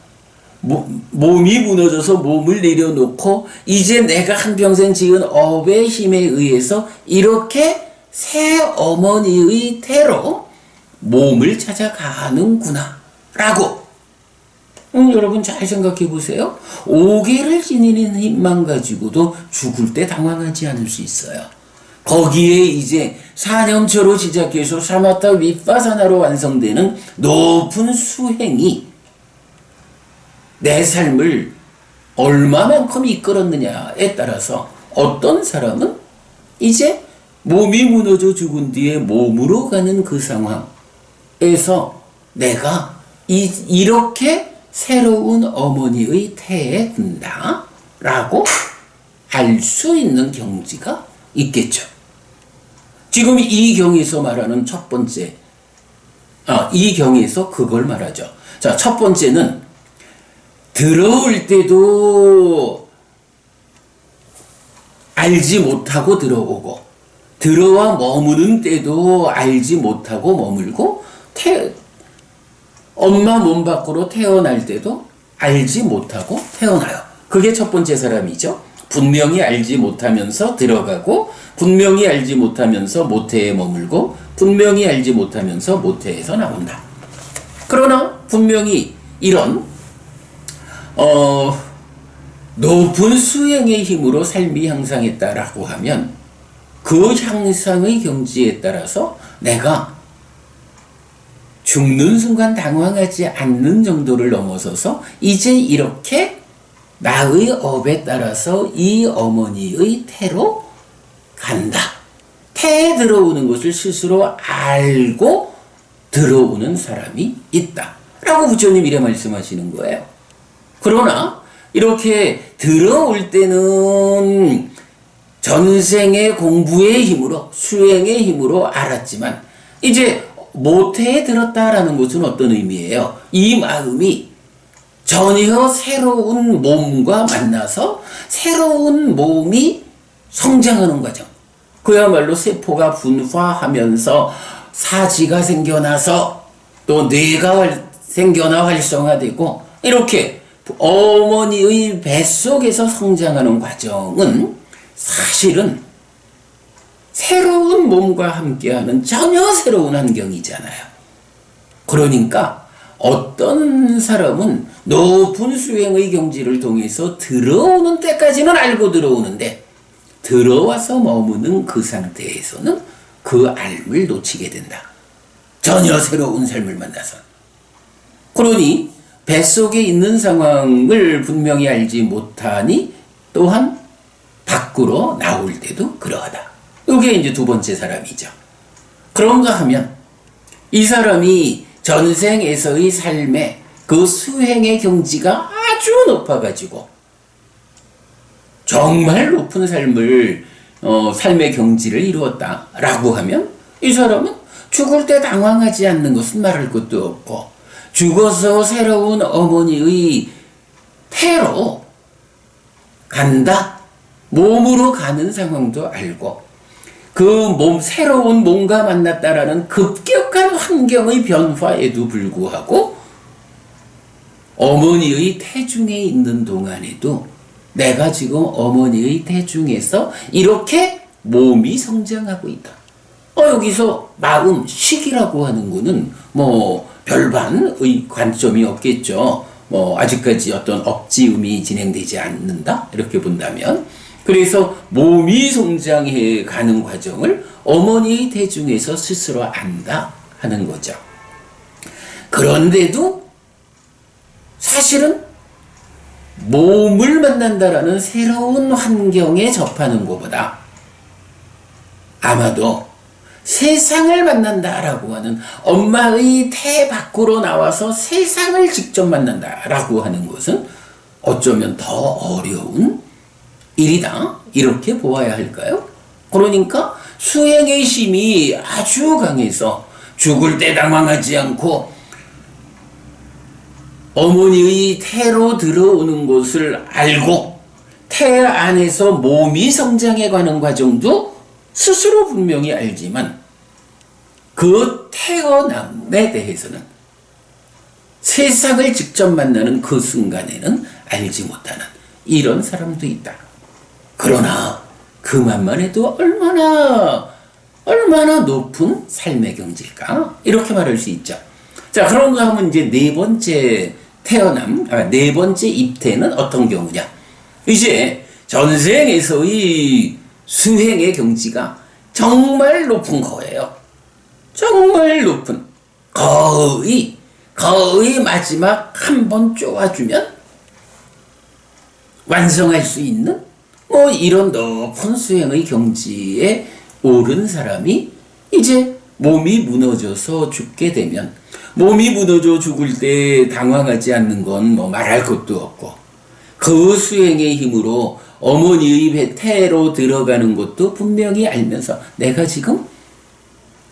몸이 무너져서 몸을 내려놓고 이제 내가 한평생 지은 업의 힘에 의해서 이렇게 새 어머니의 태로 몸을 찾아가는구나 라고. 여러분 잘 생각해 보세요. 오계를 지니는 힘만 가지고도 죽을 때 당황하지 않을 수 있어요. 거기에 이제 사념처로 시작해서 사마타 윗바사나로 완성되는 높은 수행이 내 삶을 얼마만큼 이끌었느냐에 따라서 어떤 사람은 이제 몸이 무너져 죽은 뒤에 몸으로 가는 그 상황에서 내가 이렇게 새로운 어머니의 태에 든다 라고 알 수 있는 경지가 있겠죠. 지금 이 경에서 말하는 첫 번째, 이 경에서 그걸 말하죠. 자, 첫 번째는 들어올 때도 알지 못하고 들어오고, 들어와 머무는 때도 알지 못하고 머물고, 엄마 몸 밖으로 태어날 때도 알지 못하고 태어나요. 그게 첫 번째 사람이죠. 분명히 알지 못하면서 들어가고, 분명히 알지 못하면서 모태에 머물고, 분명히 알지 못하면서 모태에서 나온다. 그러나 분명히 이런 높은 수행의 힘으로 삶이 향상했다라고 하면 그 향상의 경지에 따라서 내가 죽는 순간 당황하지 않는 정도를 넘어서서 이제 이렇게 나의 업에 따라서 이 어머니의 태로 간다. 태에 들어오는 것을 스스로 알고 들어오는 사람이 있다. 라고 부처님 이래 말씀하시는 거예요. 그러나 이렇게 들어올 때는 전생의 공부의 힘으로, 수행의 힘으로 알았지만 이제 모태에 들었다라는 것은 어떤 의미예요? 이 마음이 전혀 새로운 몸과 만나서 새로운 몸이 성장하는 과정. 그야말로 세포가 분화하면서 사지가 생겨나서 또 뇌가 생겨나 활성화되고 이렇게 어머니의 뱃속에서 성장하는 과정은 사실은 새로운 몸과 함께하는 전혀 새로운 환경이잖아요. 그러니까 어떤 사람은 높은 수행의 경지를 통해서 들어오는 때까지는 알고 들어오는데 들어와서 머무는 그 상태에서는 그 알을 놓치게 된다. 전혀 새로운 삶을 만나서. 그러니 뱃속에 있는 상황을 분명히 알지 못하니 또한 밖으로 나올 때도 그러하다. 이게 이제 두 번째 사람이죠. 그런가 하면 이 사람이 전생에서의 삶의 그 수행의 경지가 아주 높아가지고 정말 높은 삶의 경지를 이루었다라고 하면 이 사람은 죽을 때 당황하지 않는 것은 말할 것도 없고 죽어서 새로운 어머니의 태로 간다. 몸으로 가는 상황도 알고 그 새로운 몸과 만났다라는 급격한 환경의 변화에도 불구하고 어머니의 태중에 있는 동안에도 내가 지금 어머니의 태중에서 이렇게 몸이 성장하고 있다. 여기서 마음, 식이라고 하는 거는 별반의 관점이 없겠죠. 아직까지 어떤 억지음이 진행되지 않는다? 이렇게 본다면. 그래서 몸이 성장해 가는 과정을 어머니의 태중에서 스스로 안다 하는 거죠. 그런데도 사실은 몸을 만난다라는 새로운 환경에 접하는 것보다 아마도 세상을 만난다라고 하는, 엄마의 태 밖으로 나와서 세상을 직접 만난다라고 하는 것은 어쩌면 더 어려운 일이다, 이렇게 보아야 할까요? 그러니까 수행의 힘이 아주 강해서 죽을 때 당황하지 않고 어머니의 태로 들어오는 것을 알고 태 안에서 몸이 성장해 가는 과정도 스스로 분명히 알지만 그 태어남에 대해서는 세상을 직접 만나는 그 순간에는 알지 못하는 이런 사람도 있다. 그러나 그만만 해도 얼마나 높은 삶의 경지일까? 이렇게 말할 수 있죠. 자, 그런가 하면 이제 네 번째 네 번째 입태는 어떤 경우냐? 이제 전생에서의 수행의 경지가 정말 높은 거예요. 정말 높은, 거의 마지막 한 번 쪼아주면 완성할 수 있는 뭐 이런 높은 수행의 경지에 오른 사람이 이제 몸이 무너져서 죽게 되면, 몸이 무너져 죽을 때 당황하지 않는 건 뭐 말할 것도 없고, 그 수행의 힘으로 어머니의 태로 들어가는 것도 분명히 알면서 내가 지금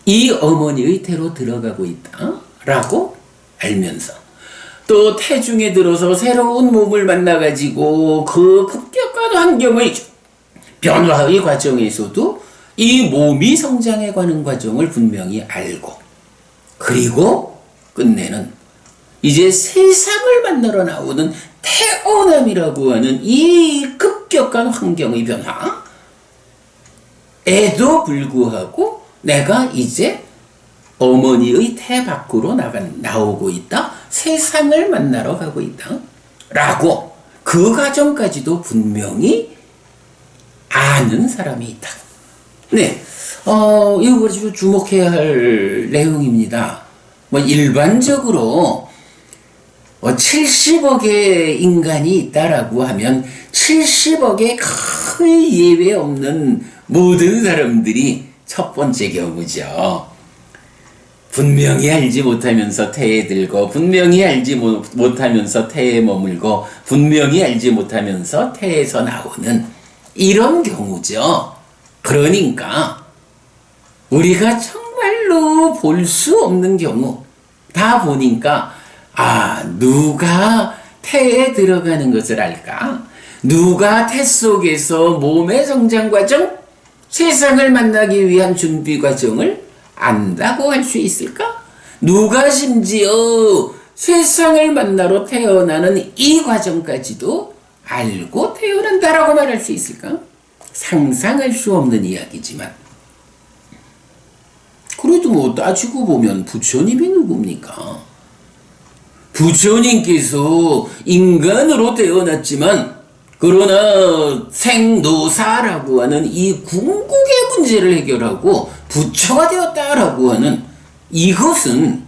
이 어머니의 태로 들어가고 있다라고 알면서, 또 태중에 들어서 새로운 몸을 만나가지고 그 급격한 환경의 변화의 과정에서도 이 몸이 성장해가는 과정을 분명히 알고, 그리고 끝내는 이제 세상을 만나러 나오는 태어남이라고 하는 이 급격한 환경의 변화에도 불구하고 내가 이제 어머니의 태 밖으로 나오고 있다, 세상을 만나러 가고 있다 라고 그 과정까지도 분명히 아는 사람이 있다. 네, 이거 아주 주목해야 할 내용입니다. 뭐 일반적으로 70억의 인간이 있다라고 하면 70억의 거의 예외 없는 모든 사람들이 첫 번째 경우죠. 분명히 알지 못하면서 태에 들고, 분명히 알지 못하면서 태에 머물고, 분명히 알지 못하면서 태에서 나오는 이런 경우죠. 그러니까 우리가 정말로 볼 수 없는 경우 다 보니까, 누가 태에 들어가는 것을 알까? 누가 태 속에서 몸의 성장 과정, 세상을 만나기 위한 준비 과정을 안다고 할 수 있을까? 누가 심지어 세상을 만나러 태어나는 이 과정까지도 알고 태어난다라고 말할 수 있을까? 상상할 수 없는 이야기지만, 그래도 뭐 따지고 보면 부처님이 누굽니까? 부처님께서 인간으로 태어났지만, 그러나 생노사라고 하는 이 궁극의 문제를 해결하고 부처가 되었다라고 하는 이것은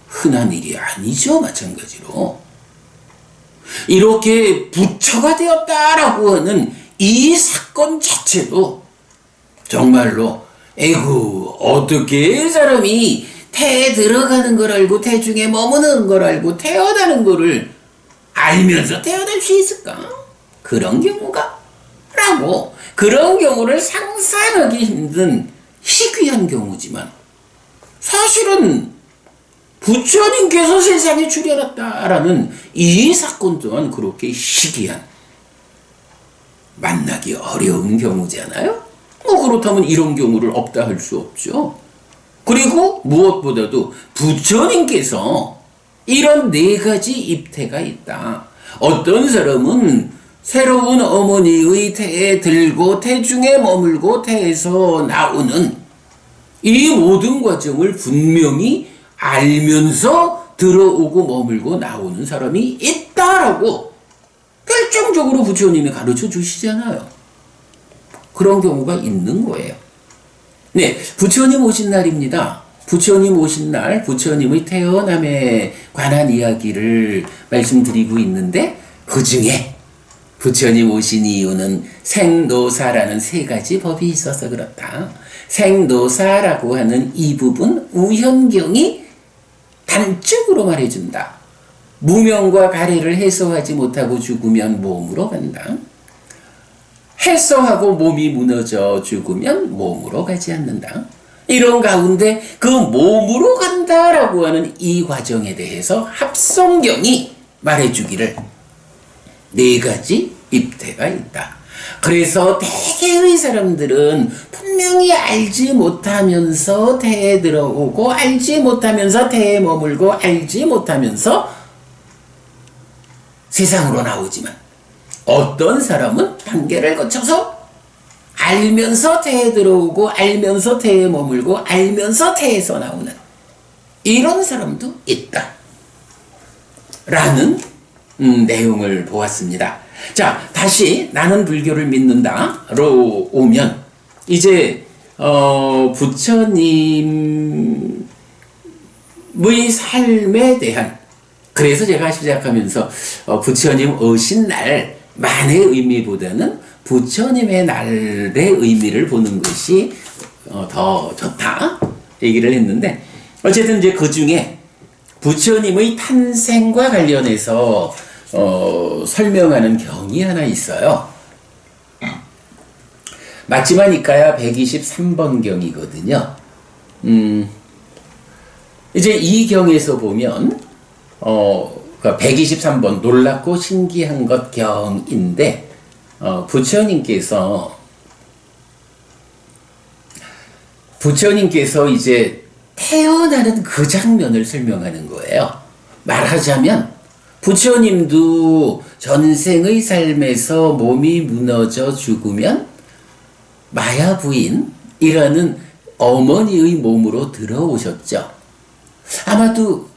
흔한 일이 아니죠. 마찬가지로 이렇게 부처가 되었다라고 하는 이 사건 자체도 정말로 에구, 어떻게 사람이 태에 들어가는 걸 알고 태중에 머무는 걸 알고 태어나는 거를 알면서 태어날 수 있을까? 그런 경우가? 라고, 그런 경우를 상상하기 힘든 희귀한 경우지만, 사실은 부처님께서 세상에 출현했다라는 이 사건 또한 그렇게 희귀한, 만나기 어려운 경우잖아요? 뭐 그렇다면 이런 경우를 없다 할 수 없죠. 그리고 무엇보다도 부처님께서 이런 네 가지 입태가 있다. 어떤 사람은 새로운 어머니의 태에 들고 태중에 머물고 태에서 나오는 이 모든 과정을 분명히 알면서 들어오고 머물고 나오는 사람이 있다라고 결정적으로 부처님이 가르쳐 주시잖아요. 그런 경우가 있는 거예요. 네, 부처님 오신 날입니다. 부처님 오신 날, 부처님의 태어남에 관한 이야기를 말씀드리고 있는데, 그 중에 부처님 오신 이유는 생노사라는 세 가지 법이 있어서 그렇다. 생노사라고 하는 이 부분 우현경이 단적으로 말해준다. 무명과 가래를 해소하지 못하고 죽으면 몸으로 간다. 해소하고 몸이 무너져 죽으면 몸으로 가지 않는다. 이런 가운데 그 몸으로 간다라고 하는 이 과정에 대해서 합성경이 말해주기를 네 가지 입태가 있다. 그래서 대개의 사람들은 분명히 알지 못하면서 태에 들어오고 알지 못하면서 태에 머물고 알지 못하면서 세상으로 나오지만 어떤 사람은 단계를 거쳐서 알면서 태에 들어오고 알면서 태에 머물고 알면서 태에서 나오는 이런 사람도 있다. 라는 내용을 보았습니다. 자, 다시 나는 불교를 믿는다로 오면 이제 부처님의 삶에 대한, 그래서 제가 시작하면서 부처님 오신 날만의 의미보다는 부처님의 날의 의미를 보는 것이 더 좋다 얘기를 했는데, 어쨌든 이제 그 중에 부처님의 탄생과 관련해서 설명하는 경이 하나 있어요. 마지막 니까야 123번 경이거든요. 이제 이 경에서 보면 123번 놀랍고 신기한 것 경인데 부처님께서 이제 태어나는 그 장면을 설명하는 거예요. 말하자면 부처님도 전생의 삶에서 몸이 무너져 죽으면 마야 부인이라는 어머니의 몸으로 들어오셨죠. 아마도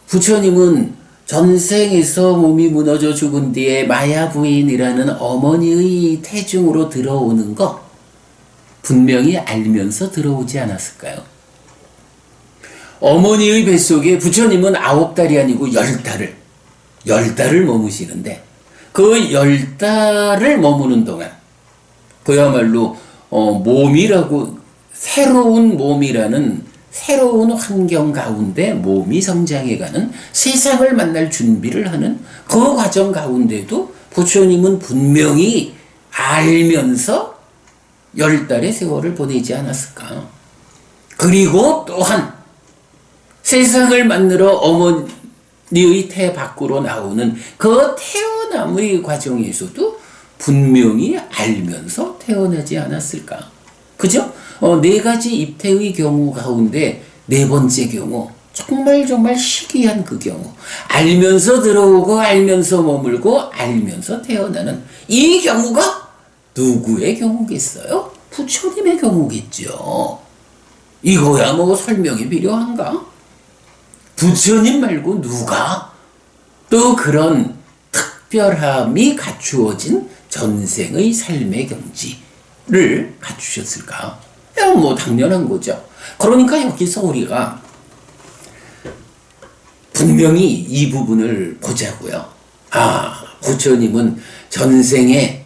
부처님은 전생에서 몸이 무너져 죽은 뒤에 마야 부인이라는 어머니의 태중으로 들어오는 거 분명히 알면서 들어오지 않았을까요? 어머니의 뱃속에 부처님은 9달이 아니고 10달을 머무시는데 그 10달을 머무는 동안 그야말로 몸이라고 새로운 몸이라는 새로운 환경 가운데 몸이 성장해가는 세상을 만날 준비를 하는 그 과정 가운데도 부처님은 분명히 알면서 10달의 세월을 보내지 않았을까. 그리고 또한 세상을 만들어 어머니의 태 밖으로 나오는 그 태어남의 과정에서도 분명히 알면서 태어나지 않았을까. 그죠? 네 가지 입태의 경우 가운데 네 번째 경우, 정말 희귀한 그 경우, 알면서 들어오고 알면서 머물고 알면서 태어나는 이 경우가 누구의 경우겠어요? 부처님의 경우겠죠. 이거야 뭐 설명이 필요한가? 부처님 말고 누가 또 그런 특별함이 갖추어진 전생의 삶의 경지를 갖추셨을까? 뭐 당연한 거죠. 그러니까 여기서 우리가 분명히 이 부분을 보자고요. 부처님은 전생에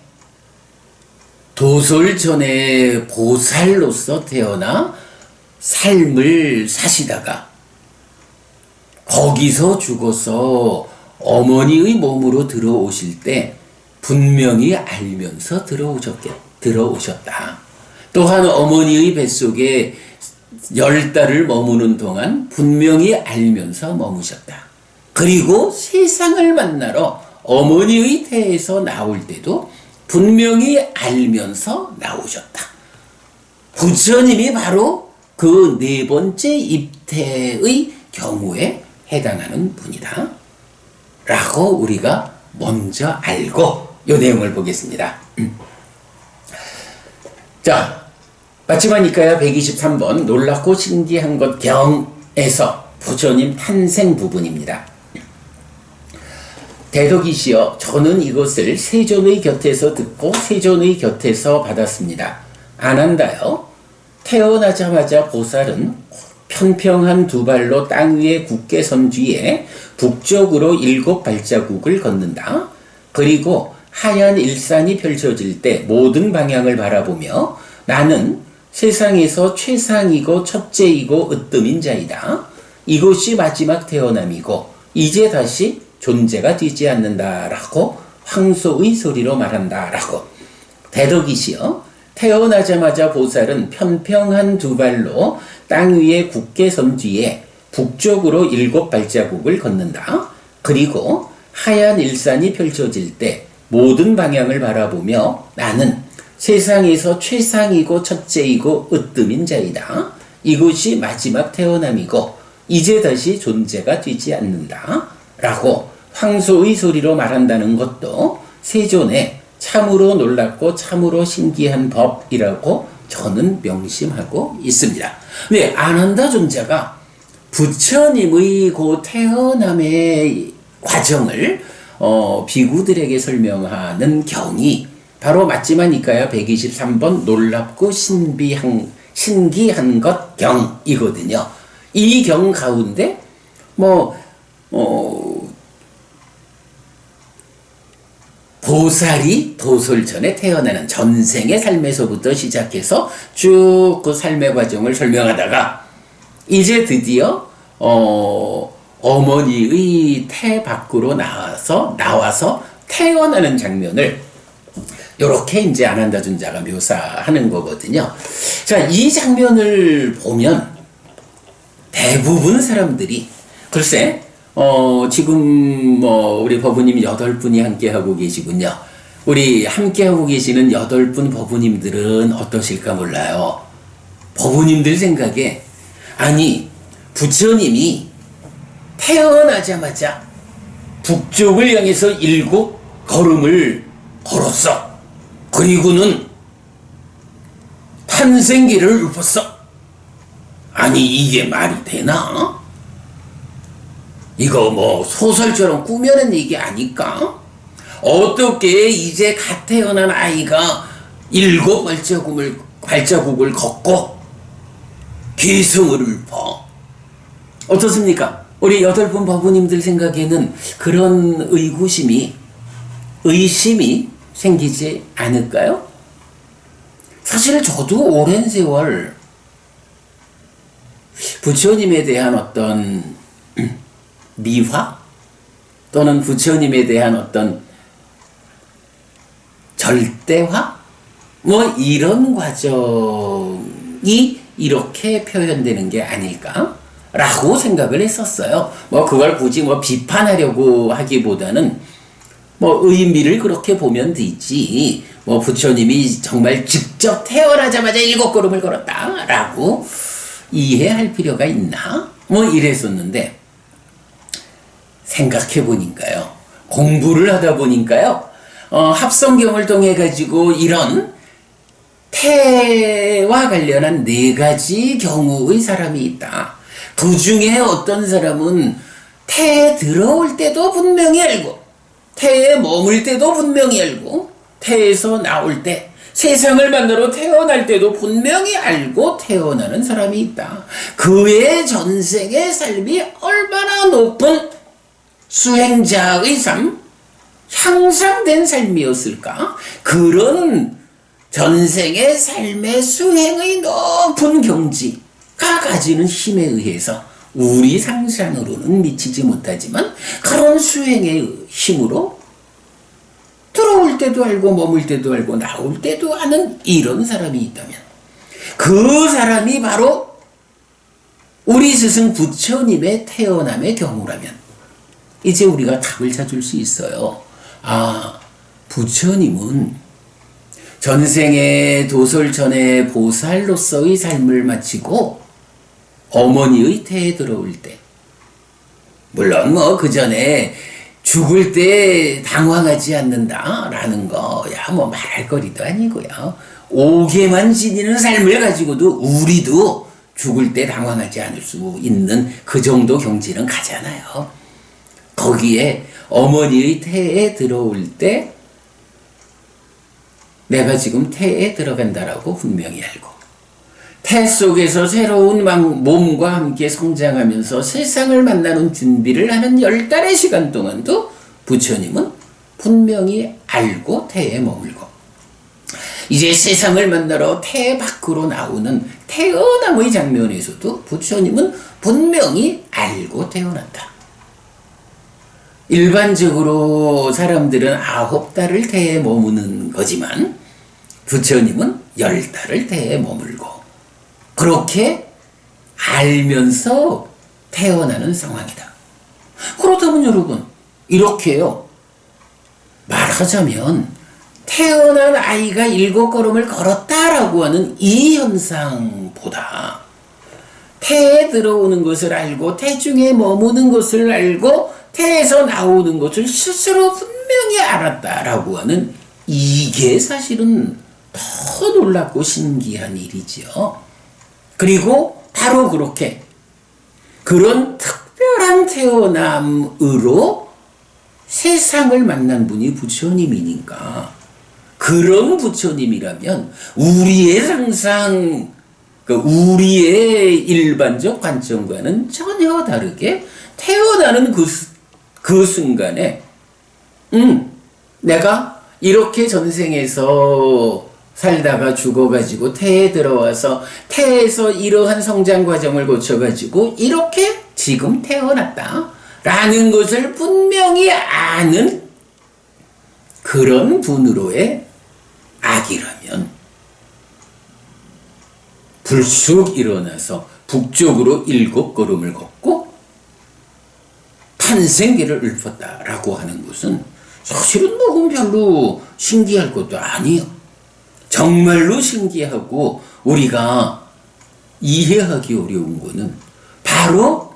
도솔전에 보살로서 태어나 삶을 사시다가 거기서 죽어서 어머니의 몸으로 들어오실 때 분명히 알면서 들어오셨다. 또한 어머니의 뱃속에 10달을 머무는 동안 분명히 알면서 머무셨다. 그리고 세상을 만나러 어머니의 태에서 나올 때도 분명히 알면서 나오셨다. 부처님이 바로 그 네 번째 입태의 경우에 해당하는 분이다. 라고 우리가 먼저 알고 이 내용을 보겠습니다. 자, 마지막이니까요. 123번 놀랍고 신기한 것 경에서 부처님 탄생 부분입니다. 대덕이시여, 저는 이것을 세존의 곁에서 듣고 세존의 곁에서 받았습니다. 안한다요. 태어나자마자 보살은 평평한 두 발로 땅 위에 굳게 선 뒤에 북쪽으로 7 발자국을 걷는다. 그리고 하얀 일산이 펼쳐질 때 모든 방향을 바라보며 나는 세상에서 최상이고 첫째이고 으뜸인 자이다. 이곳이 마지막 태어남이고 이제 다시 존재가 되지 않는다라고 황소의 소리로 말한다라고. 대덕이시여, 태어나자마자 보살은 편평한 두 발로 땅 위에 굳게 선 뒤에 북쪽으로 7발자국을 걷는다. 그리고 하얀 일산이 펼쳐질 때 모든 방향을 바라보며 나는 세상에서 최상이고 첫째이고 으뜸인 자이다. 이곳이 마지막 태어남이고 이제 다시 존재가 되지 않는다. 라고 황소의 소리로 말한다는 것도 세존의 참으로 놀랍고 참으로 신기한 법이라고 저는 명심하고 있습니다. 네, 아난다 존자가 부처님의 그 태어남의 과정을 비구들에게 설명하는 경이 바로 맞지마니까야 123번 놀랍고 신기한 것 경이거든요. 이 경 가운데 보살이 도솔전에 태어나는 전생의 삶에서부터 시작해서 쭉 그 삶의 과정을 설명하다가 이제 드디어 어머니의 태 밖으로 나와서 태어나는 장면을 요렇게 이제 아난다 존자가 묘사하는 거거든요. 자, 이 장면을 보면 대부분 사람들이 글쎄 지금 우리 법부님 8분이 함께하고 계시군요. 우리 함께하고 계시는 8분 법부님들은 어떠실까 몰라요. 법부님들 생각에 아니 부처님이 태어나자마자 북쪽을 향해서 7걸음을 걸었어. 그리고는 탄생기를 읊었어. 아니 이게 말이 되나? 이거 소설처럼 꾸며낸 얘기 아닐까? 어떻게 이제 갓 태어난 아이가 7발자국을 걷고 기승을 읊어? 어떻습니까? 우리 8분 법부님들 생각에는 그런 의심이 생기지 않을까요? 사실 저도 오랜 세월 부처님에 대한 어떤 미화 또는 부처님에 대한 어떤 절대화 이런 과정이 이렇게 표현되는 게 아닐까라고 생각을 했었어요. 그걸 굳이 비판하려고 하기보다는 의미를 그렇게 보면 되지. 부처님이 정말 직접 태어나자마자 7걸음을 걸었다라고 이해할 필요가 있나? 이랬었는데 생각해 보니까요. 공부를 하다 보니까요. 합성경을 통해 가지고 이런 태와 관련한 4가지 경우의 사람이 있다. 그 중에 어떤 사람은 태에 들어올 때도 분명히 알고 태에 머물 때도 분명히 알고 태에서 나올 때 세상을 만나러 태어날 때도 분명히 알고 태어나는 사람이 있다. 그의 전생의 삶이 얼마나 높은 수행자의 삶, 향상된 삶이었을까? 그런 전생의 삶의 수행의 높은 경지가 가지는 힘에 의해서 우리 상상으로는 미치지 못하지만 그런 수행의 힘으로 들어올 때도 알고 머물 때도 알고 나올 때도 아는 이런 사람이 있다면 그 사람이 바로 우리 스승 부처님의 태어남의 경우라면 이제 우리가 답을 찾을 수 있어요. 부처님은 전생의 도솔전의 보살로서의 삶을 마치고 어머니의 태에 들어올 때 물론 그 전에 죽을 때 당황하지 않는다라는 거야 말할 거리도 아니고요. 옥에만 지니는 삶을 가지고도 우리도 죽을 때 당황하지 않을 수 있는 그 정도 경지는 가잖아요. 거기에 어머니의 태에 들어올 때 내가 지금 태에 들어간다라고 분명히 알고 태 속에서 새로운 몸과 함께 성장하면서 세상을 만나는 준비를 하는 10달의 시간 동안도 부처님은 분명히 알고 태에 머물고, 이제 세상을 만나러 태 밖으로 나오는 태어남의 장면에서도 부처님은 분명히 알고 태어났다. 일반적으로 사람들은 9달을 태에 머무는 거지만 부처님은 10달을 태에 머물고, 그렇게 알면서 태어나는 상황이다. 그렇다면 여러분, 이렇게요, 말하자면 태어난 아이가 7걸음을 걸었다라고 하는 이 현상보다 태에 들어오는 것을 알고 태중에 머무는 것을 알고 태에서 나오는 것을 스스로 분명히 알았다라고 하는 이게 사실은 더 놀랍고 신기한 일이죠. 그리고 바로 그렇게 그런 특별한 태어남으로 세상을 만난 분이 부처님이니까, 그런 부처님이라면 우리의 상상, 우리의 일반적 관점과는 전혀 다르게 태어나는 그 순간에 내가 이렇게 전생에서 살다가 죽어가지고 태에 들어와서 태에서 이러한 성장 과정을 거쳐가지고 이렇게 지금 태어났다 라는 것을 분명히 아는 그런 분으로의 악이라면 불쑥 일어나서 북쪽으로 7걸음을 걷고 탄생기를 읊었다라고 하는 것은 사실은 뭐 별로 신기할 것도 아니에요. 정말로 신기하고 우리가 이해하기 어려운 것은 바로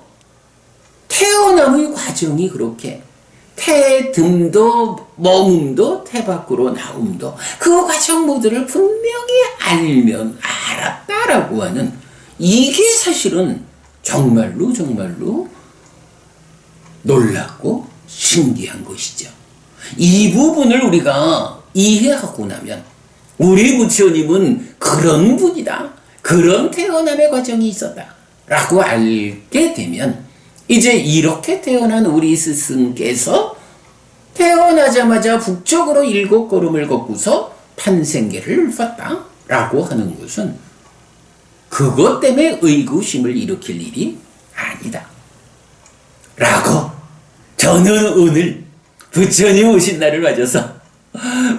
태어남의 과정이 그렇게 태듬도 머문도 태 밖으로 나옴도 그 과정 모두를 분명히 알면 알았다라고 하는 이게 사실은 정말로 놀랍고 신기한 것이죠. 이 부분을 우리가 이해하고 나면 우리 부처님은 그런 분이다, 그런 태어남의 과정이 있었다 라고 알게 되면 이제 이렇게 태어난 우리 스승께서 태어나자마자 북쪽으로 7걸음을 걷고서 탄생계를 읊었다 라고 하는 것은 그것 때문에 의구심을 일으킬 일이 아니다 라고 저는 오늘 부처님 오신 날을 맞아서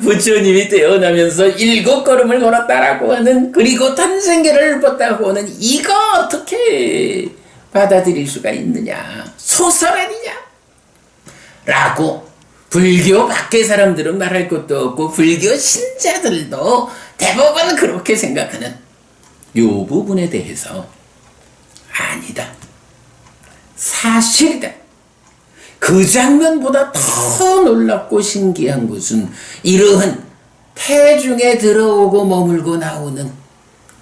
부처님이 태어나면서 7걸음을 걸었다라고 하는, 그리고 탄생계를 읊었다고 하는 이거 어떻게 받아들일 수가 있느냐, 소설 아니냐 라고 불교 밖의 사람들은 말할 것도 없고 불교 신자들도 대부분 그렇게 생각하는 이 부분에 대해서 아니다, 사실이다. 그 장면보다 더 놀랍고 신기한 것은 이러한 태중에 들어오고 머물고 나오는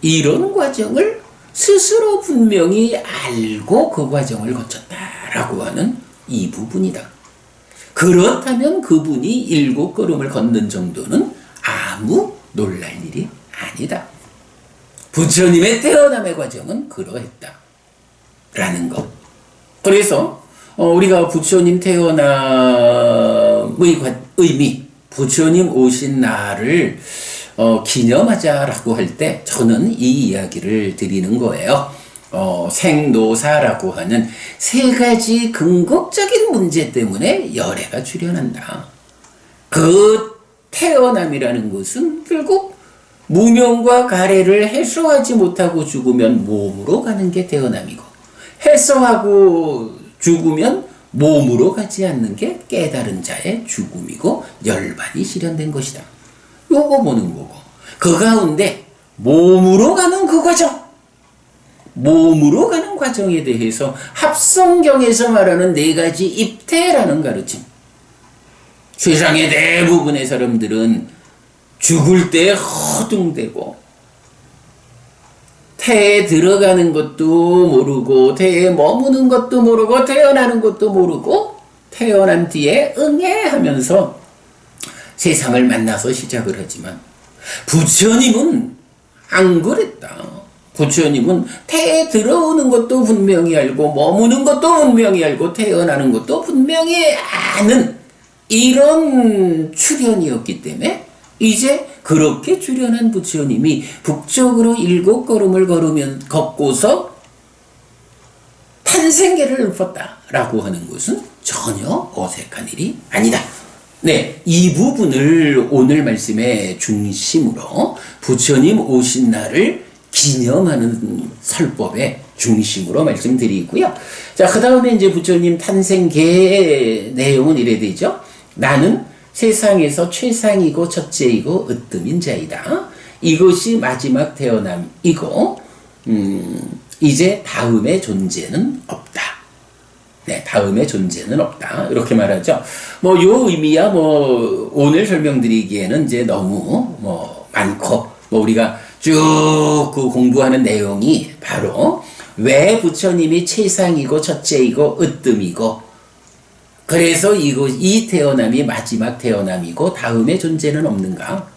이런 과정을 스스로 분명히 알고 그 과정을 거쳤다라고 하는 이 부분이다. 그렇다면 그분이 7걸음을 걷는 정도는 아무 놀랄 일이 아니다. 부처님의 태어남의 과정은 그러했다라는 것. 그래서 우리가 부처님 태어남의 의미, 부처님 오신 날을 기념하자라고 할 때 저는 이 이야기를 드리는 거예요. 생노사라고 하는 3가지 궁극적인 문제 때문에 열애가 출현한다. 그 태어남이라는 것은 결국 무명과 가래를 해소하지 못하고 죽으면 몸으로 가는 게 태어남이고, 해소하고 죽으면 몸으로 가지 않는 게 깨달은 자의 죽음이고 열반이 실현된 것이다. 요거 보는 거고, 그 가운데 몸으로 가는 그 과정, 몸으로 가는 과정에 대해서 합성경에서 말하는 4가지 입태라는 가르침. 세상의 대부분의 사람들은 죽을 때 허둥대고 태에 들어가는 것도 모르고 태에 머무는 것도 모르고 태어나는 것도 모르고 태어난 뒤에 응애하면서 세상을 만나서 시작을 하지만 부처님은 안 그랬다. 부처님은 태에 들어오는 것도 분명히 알고 머무는 것도 분명히 알고 태어나는 것도 분명히 아는 이런 출현이었기 때문에 이제 그렇게 출현한 부처님이 북쪽으로 7걸음을 걷고서 탄생계를 읊었다라고 하는 것은 전혀 어색한 일이 아니다. 네, 이 부분을 오늘 말씀의 중심으로 부처님 오신 날을 기념하는 설법의 중심으로 말씀드리고요. 자, 그 다음에 이제 부처님 탄생계의 내용은 이래 되죠. 나는 세상에서 최상이고 첫째이고 으뜸인 자이다. 이것이 마지막 태어남이고, 이제 다음의 존재는 없다. 네, 다음의 존재는 없다. 이렇게 말하죠. 뭐, 요 의미야, 뭐, 오늘 설명드리기에는 이제 너무, 많고, 우리가 쭉 그 공부하는 내용이 바로 왜 부처님이 최상이고 첫째이고 으뜸이고, 그래서 이 태어남이 마지막 태어남이고, 다음의 존재는 없는가?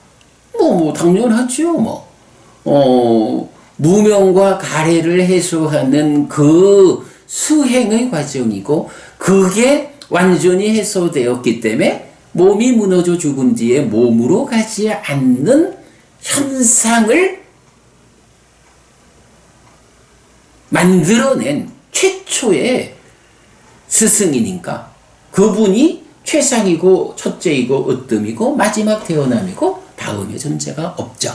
당연하죠, 무명과 가래를 해소하는 그 수행의 과정이고 그게 완전히 해소되었기 때문에 몸이 무너져 죽은 뒤에 몸으로 가지 않는 현상을 만들어낸 최초의 스승이니까 그분이 최상이고 첫째이고 으뜸이고 마지막 태어남이고 다음의 존재가 없죠.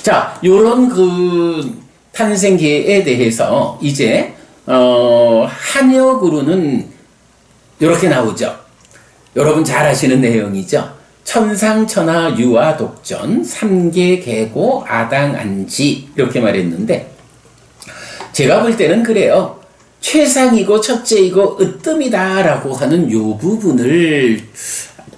자, 요런 그 탄생계에 대해서 이제 한역으로는 이렇게 나오죠. 여러분 잘 아시는 내용이죠. 천상천하 유아 독전 삼계 계고 아당 안지 이렇게 말했는데 제가 볼 때는 그래요. 최상이고 첫째이고 으뜸이다 라고 하는 요 부분을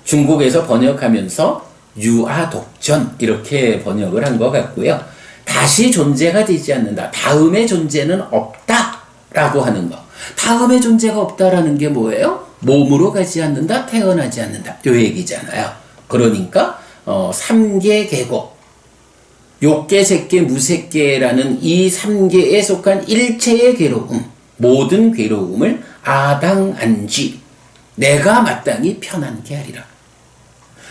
중국에서 번역하면서 유아 독전 이렇게 번역을 한 것 같고요. 다시 존재가 되지 않는다. 다음의 존재는 없다 라고 하는 거. 다음의 존재가 없다라는 게 뭐예요? 몸으로 가지 않는다, 태어나지 않는다. 요 얘기잖아요. 그러니까 삼계 계고, 욕계, 색계, 무색계라는 이 삼계에 속한 일체의 괴로움, 모든 괴로움을 아당안지, 내가 마땅히 편안케 하리라.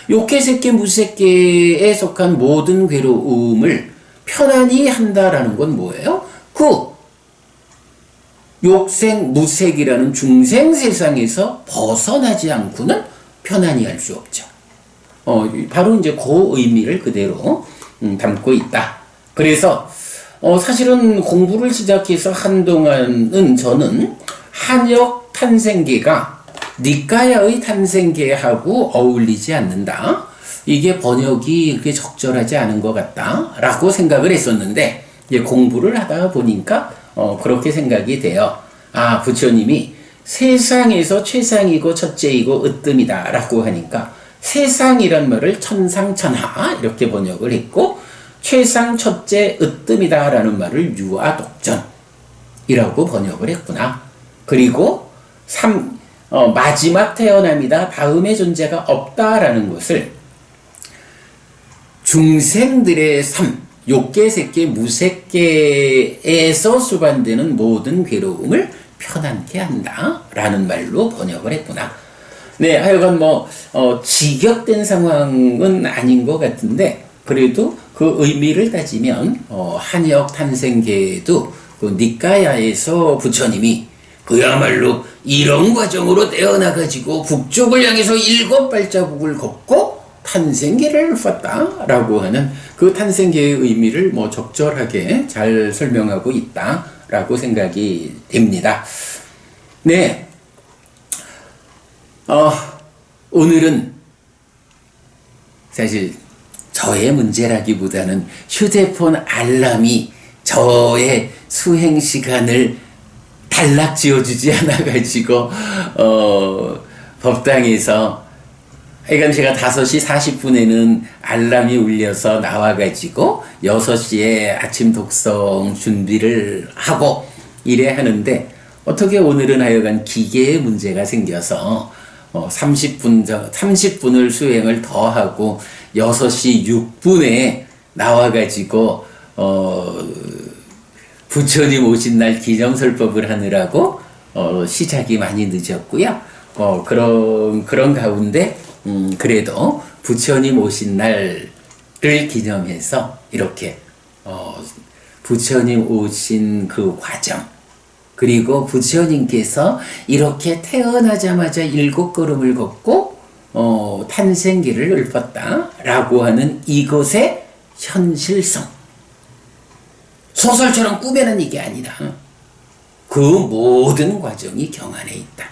욕계, 색계, 무색계에 속한 모든 괴로움을 편안히 한다라는 건 뭐예요? 욕생, 무색이라는 중생 세상에서 벗어나지 않고는 편안히 할 수 없죠. 바로 이제 그 의미를 그대로 담고 있다. 그래서 사실은 공부를 시작해서 한동안은 저는 한역 탄생계가 니까야의 탄생계하고 어울리지 않는다. 이게 번역이 그렇게 적절하지 않은 것 같다라고 생각을 했었는데 이제 공부를 하다 보니까 그렇게 생각이 돼요. 아, 부처님이 세상에서 최상이고 첫째이고 으뜸이다 라고 하니까 세상이란 말을 천상천하 이렇게 번역을 했고 최상 첫째 으뜸이다 라는 말을 유아독전이라고 번역을 했구나. 그리고 마지막 태어남이다. 다음의 존재가 없다라는 것을 중생들의 삶, 욕계, 색계, 무색계에서 수반되는 모든 괴로움을 편안케 한다 라는 말로 번역을 했구나. 네, 하여간 직역된 상황은 아닌 것 같은데 그래도 그 의미를 따지면 한역 탄생계에도 그 니까야에서 부처님이 그야말로 이런 과정으로 태어나가지고 북쪽을 향해서 7발자국을 걷고 탄생계를 읊었다라고 하는 그 탄생계의 의미를 적절하게 잘 설명하고 있다라고 생각이 됩니다. 네. 오늘은 사실 저의 문제라기보다는 휴대폰 알람이 저의 수행 시간을 단락 지어주지 않아가지고 법당에서 하여간 제가 5시 40분에는 알람이 울려서 나와가지고 6시에 아침 독성 준비를 하고 이래 하는데 어떻게 오늘은 하여간 기계에 문제가 생겨서 30분을 수행을 더 하고 6시 6분에 나와가지고 부처님 오신 날 기념설법을 하느라고 시작이 많이 늦었고요. 그런 가운데 그래도 부처님 오신 날을 기념해서 이렇게 부처님 오신 그 과정, 그리고 부처님께서 이렇게 태어나자마자 7걸음을 걷고 탄생기를 읊었다라고 하는 이것의 현실성. 소설처럼 꾸며낸 이게 아니라 그 모든 과정이 경안에 있다.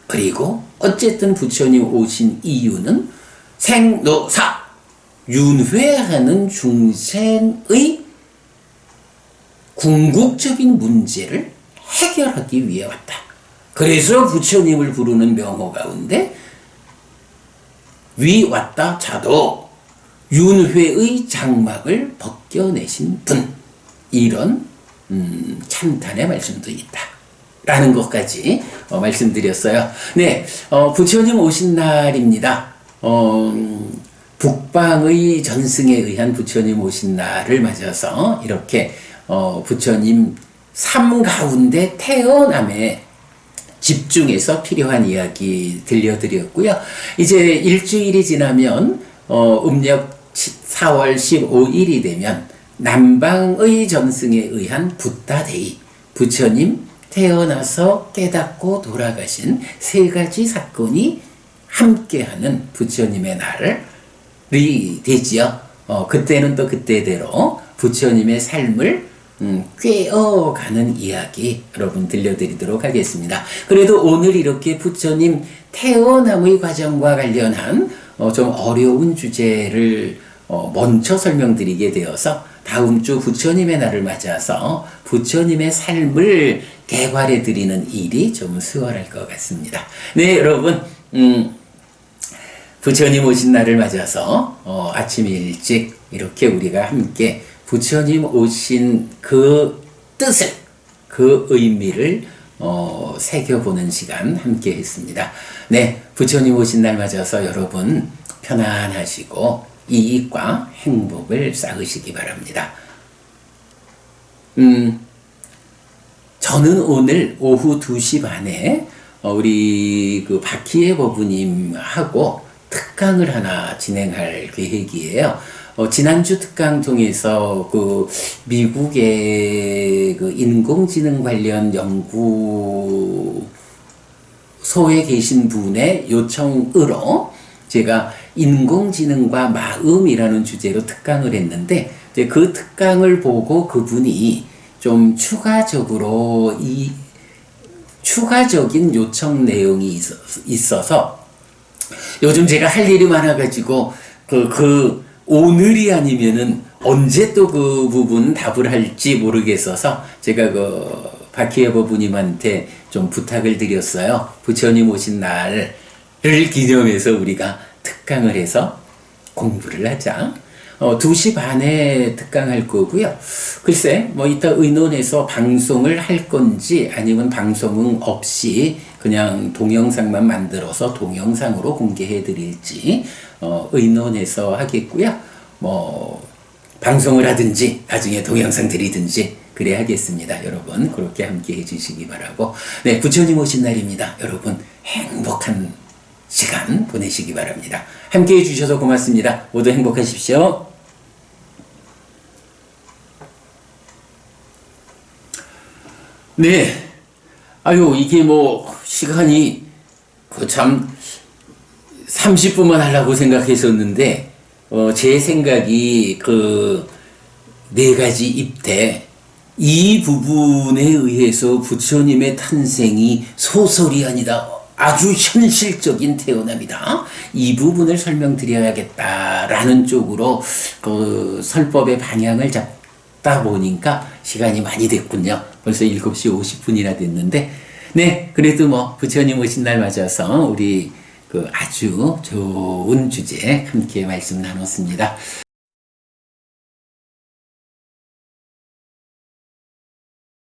그리고 어쨌든 부처님 오신 이유는 생로사, 윤회하는 중생의 궁극적인 문제를 해결하기 위해 왔다. 그래서 부처님을 부르는 명호 가운데 위 왔다 자도 윤회의 장막을 벗겨내신 분, 이런 찬탄의 말씀도 있다 라는 것까지 말씀드렸어요. 네, 부처님 오신 날입니다. 북방의 전승에 의한 부처님 오신 날을 맞아서 이렇게 부처님 삶 가운데 태어남에 집중해서 필요한 이야기 들려드렸고요. 이제 일주일이 지나면 음력 4월 15일이 되면 남방의 전승에 의한 붓다데이, 부처님 태어나서 깨닫고 돌아가신 3가지 사건이 함께하는 부처님의 날이 되지요. 그때는 또 그때대로 부처님의 삶을 꿰어가는 이야기 여러분 들려드리도록 하겠습니다. 그래도 오늘 이렇게 부처님 태어남의 과정과 관련한 좀 어려운 주제를 먼저 설명드리게 되어서 다음 주 부처님의 날을 맞아서 부처님의 삶을 개괄해 드리는 일이 좀 수월할 것 같습니다. 네, 여러분, 부처님 오신 날을 맞아서 아침 일찍 이렇게 우리가 함께 부처님 오신 그 뜻을, 그 의미를 새겨보는 시간 함께 했습니다. 네, 부처님 오신 날 맞아서 여러분 편안하시고 이익과 행복을 쌓으시기 바랍니다. 저는 오늘 오후 2시 반에 우리 그 박희애 법우님하고 특강을 하나 진행할 계획이에요. 지난주 특강 통해서 그 미국의 그 인공지능 관련 연구소에 계신 분의 요청으로 제가 인공지능과 마음이라는 주제로 특강을 했는데, 이제 그 특강을 보고 그분이 좀 추가적인 요청 내용이 있어서 요즘 제가 할 일이 많아가지고 오늘이 아니면은 언제 또 그 부분 답을 할지 모르겠어서 제가 박희애 법우님한테 좀 부탁을 드렸어요. 부처님 오신 날을 기념해서 우리가 특강을 해서 공부를 하자. 2시 반에 특강할 거고요. 글쎄, 이따 의논해서 방송을 할 건지 아니면 방송은 없이 그냥 동영상만 만들어서 동영상으로 공개해 드릴지 의논해서 하겠고요. 방송을 하든지 나중에 동영상 드리든지 그래 하겠습니다. 여러분 그렇게 함께 해주시기 바라고, 네, 부처님 오신 날입니다. 여러분 행복한 시간 보내시기 바랍니다. 함께 해주셔서 고맙습니다. 모두 행복하십시오. 네, 이게 시간이 참 30분만 하려고 생각했었는데 제 생각이 4가지 입대 이 부분에 의해서 부처님의 탄생이 소설이 아니다, 아주 현실적인 태어남이다, 이 부분을 설명드려야겠다라는 쪽으로 설법의 방향을 잡다 보니까 시간이 많이 됐군요. 벌써 7시 50분이나 됐는데, 네, 그래도 부처님 오신 날 맞아서 우리 아주 좋은 주제 함께 말씀 나눴습니다.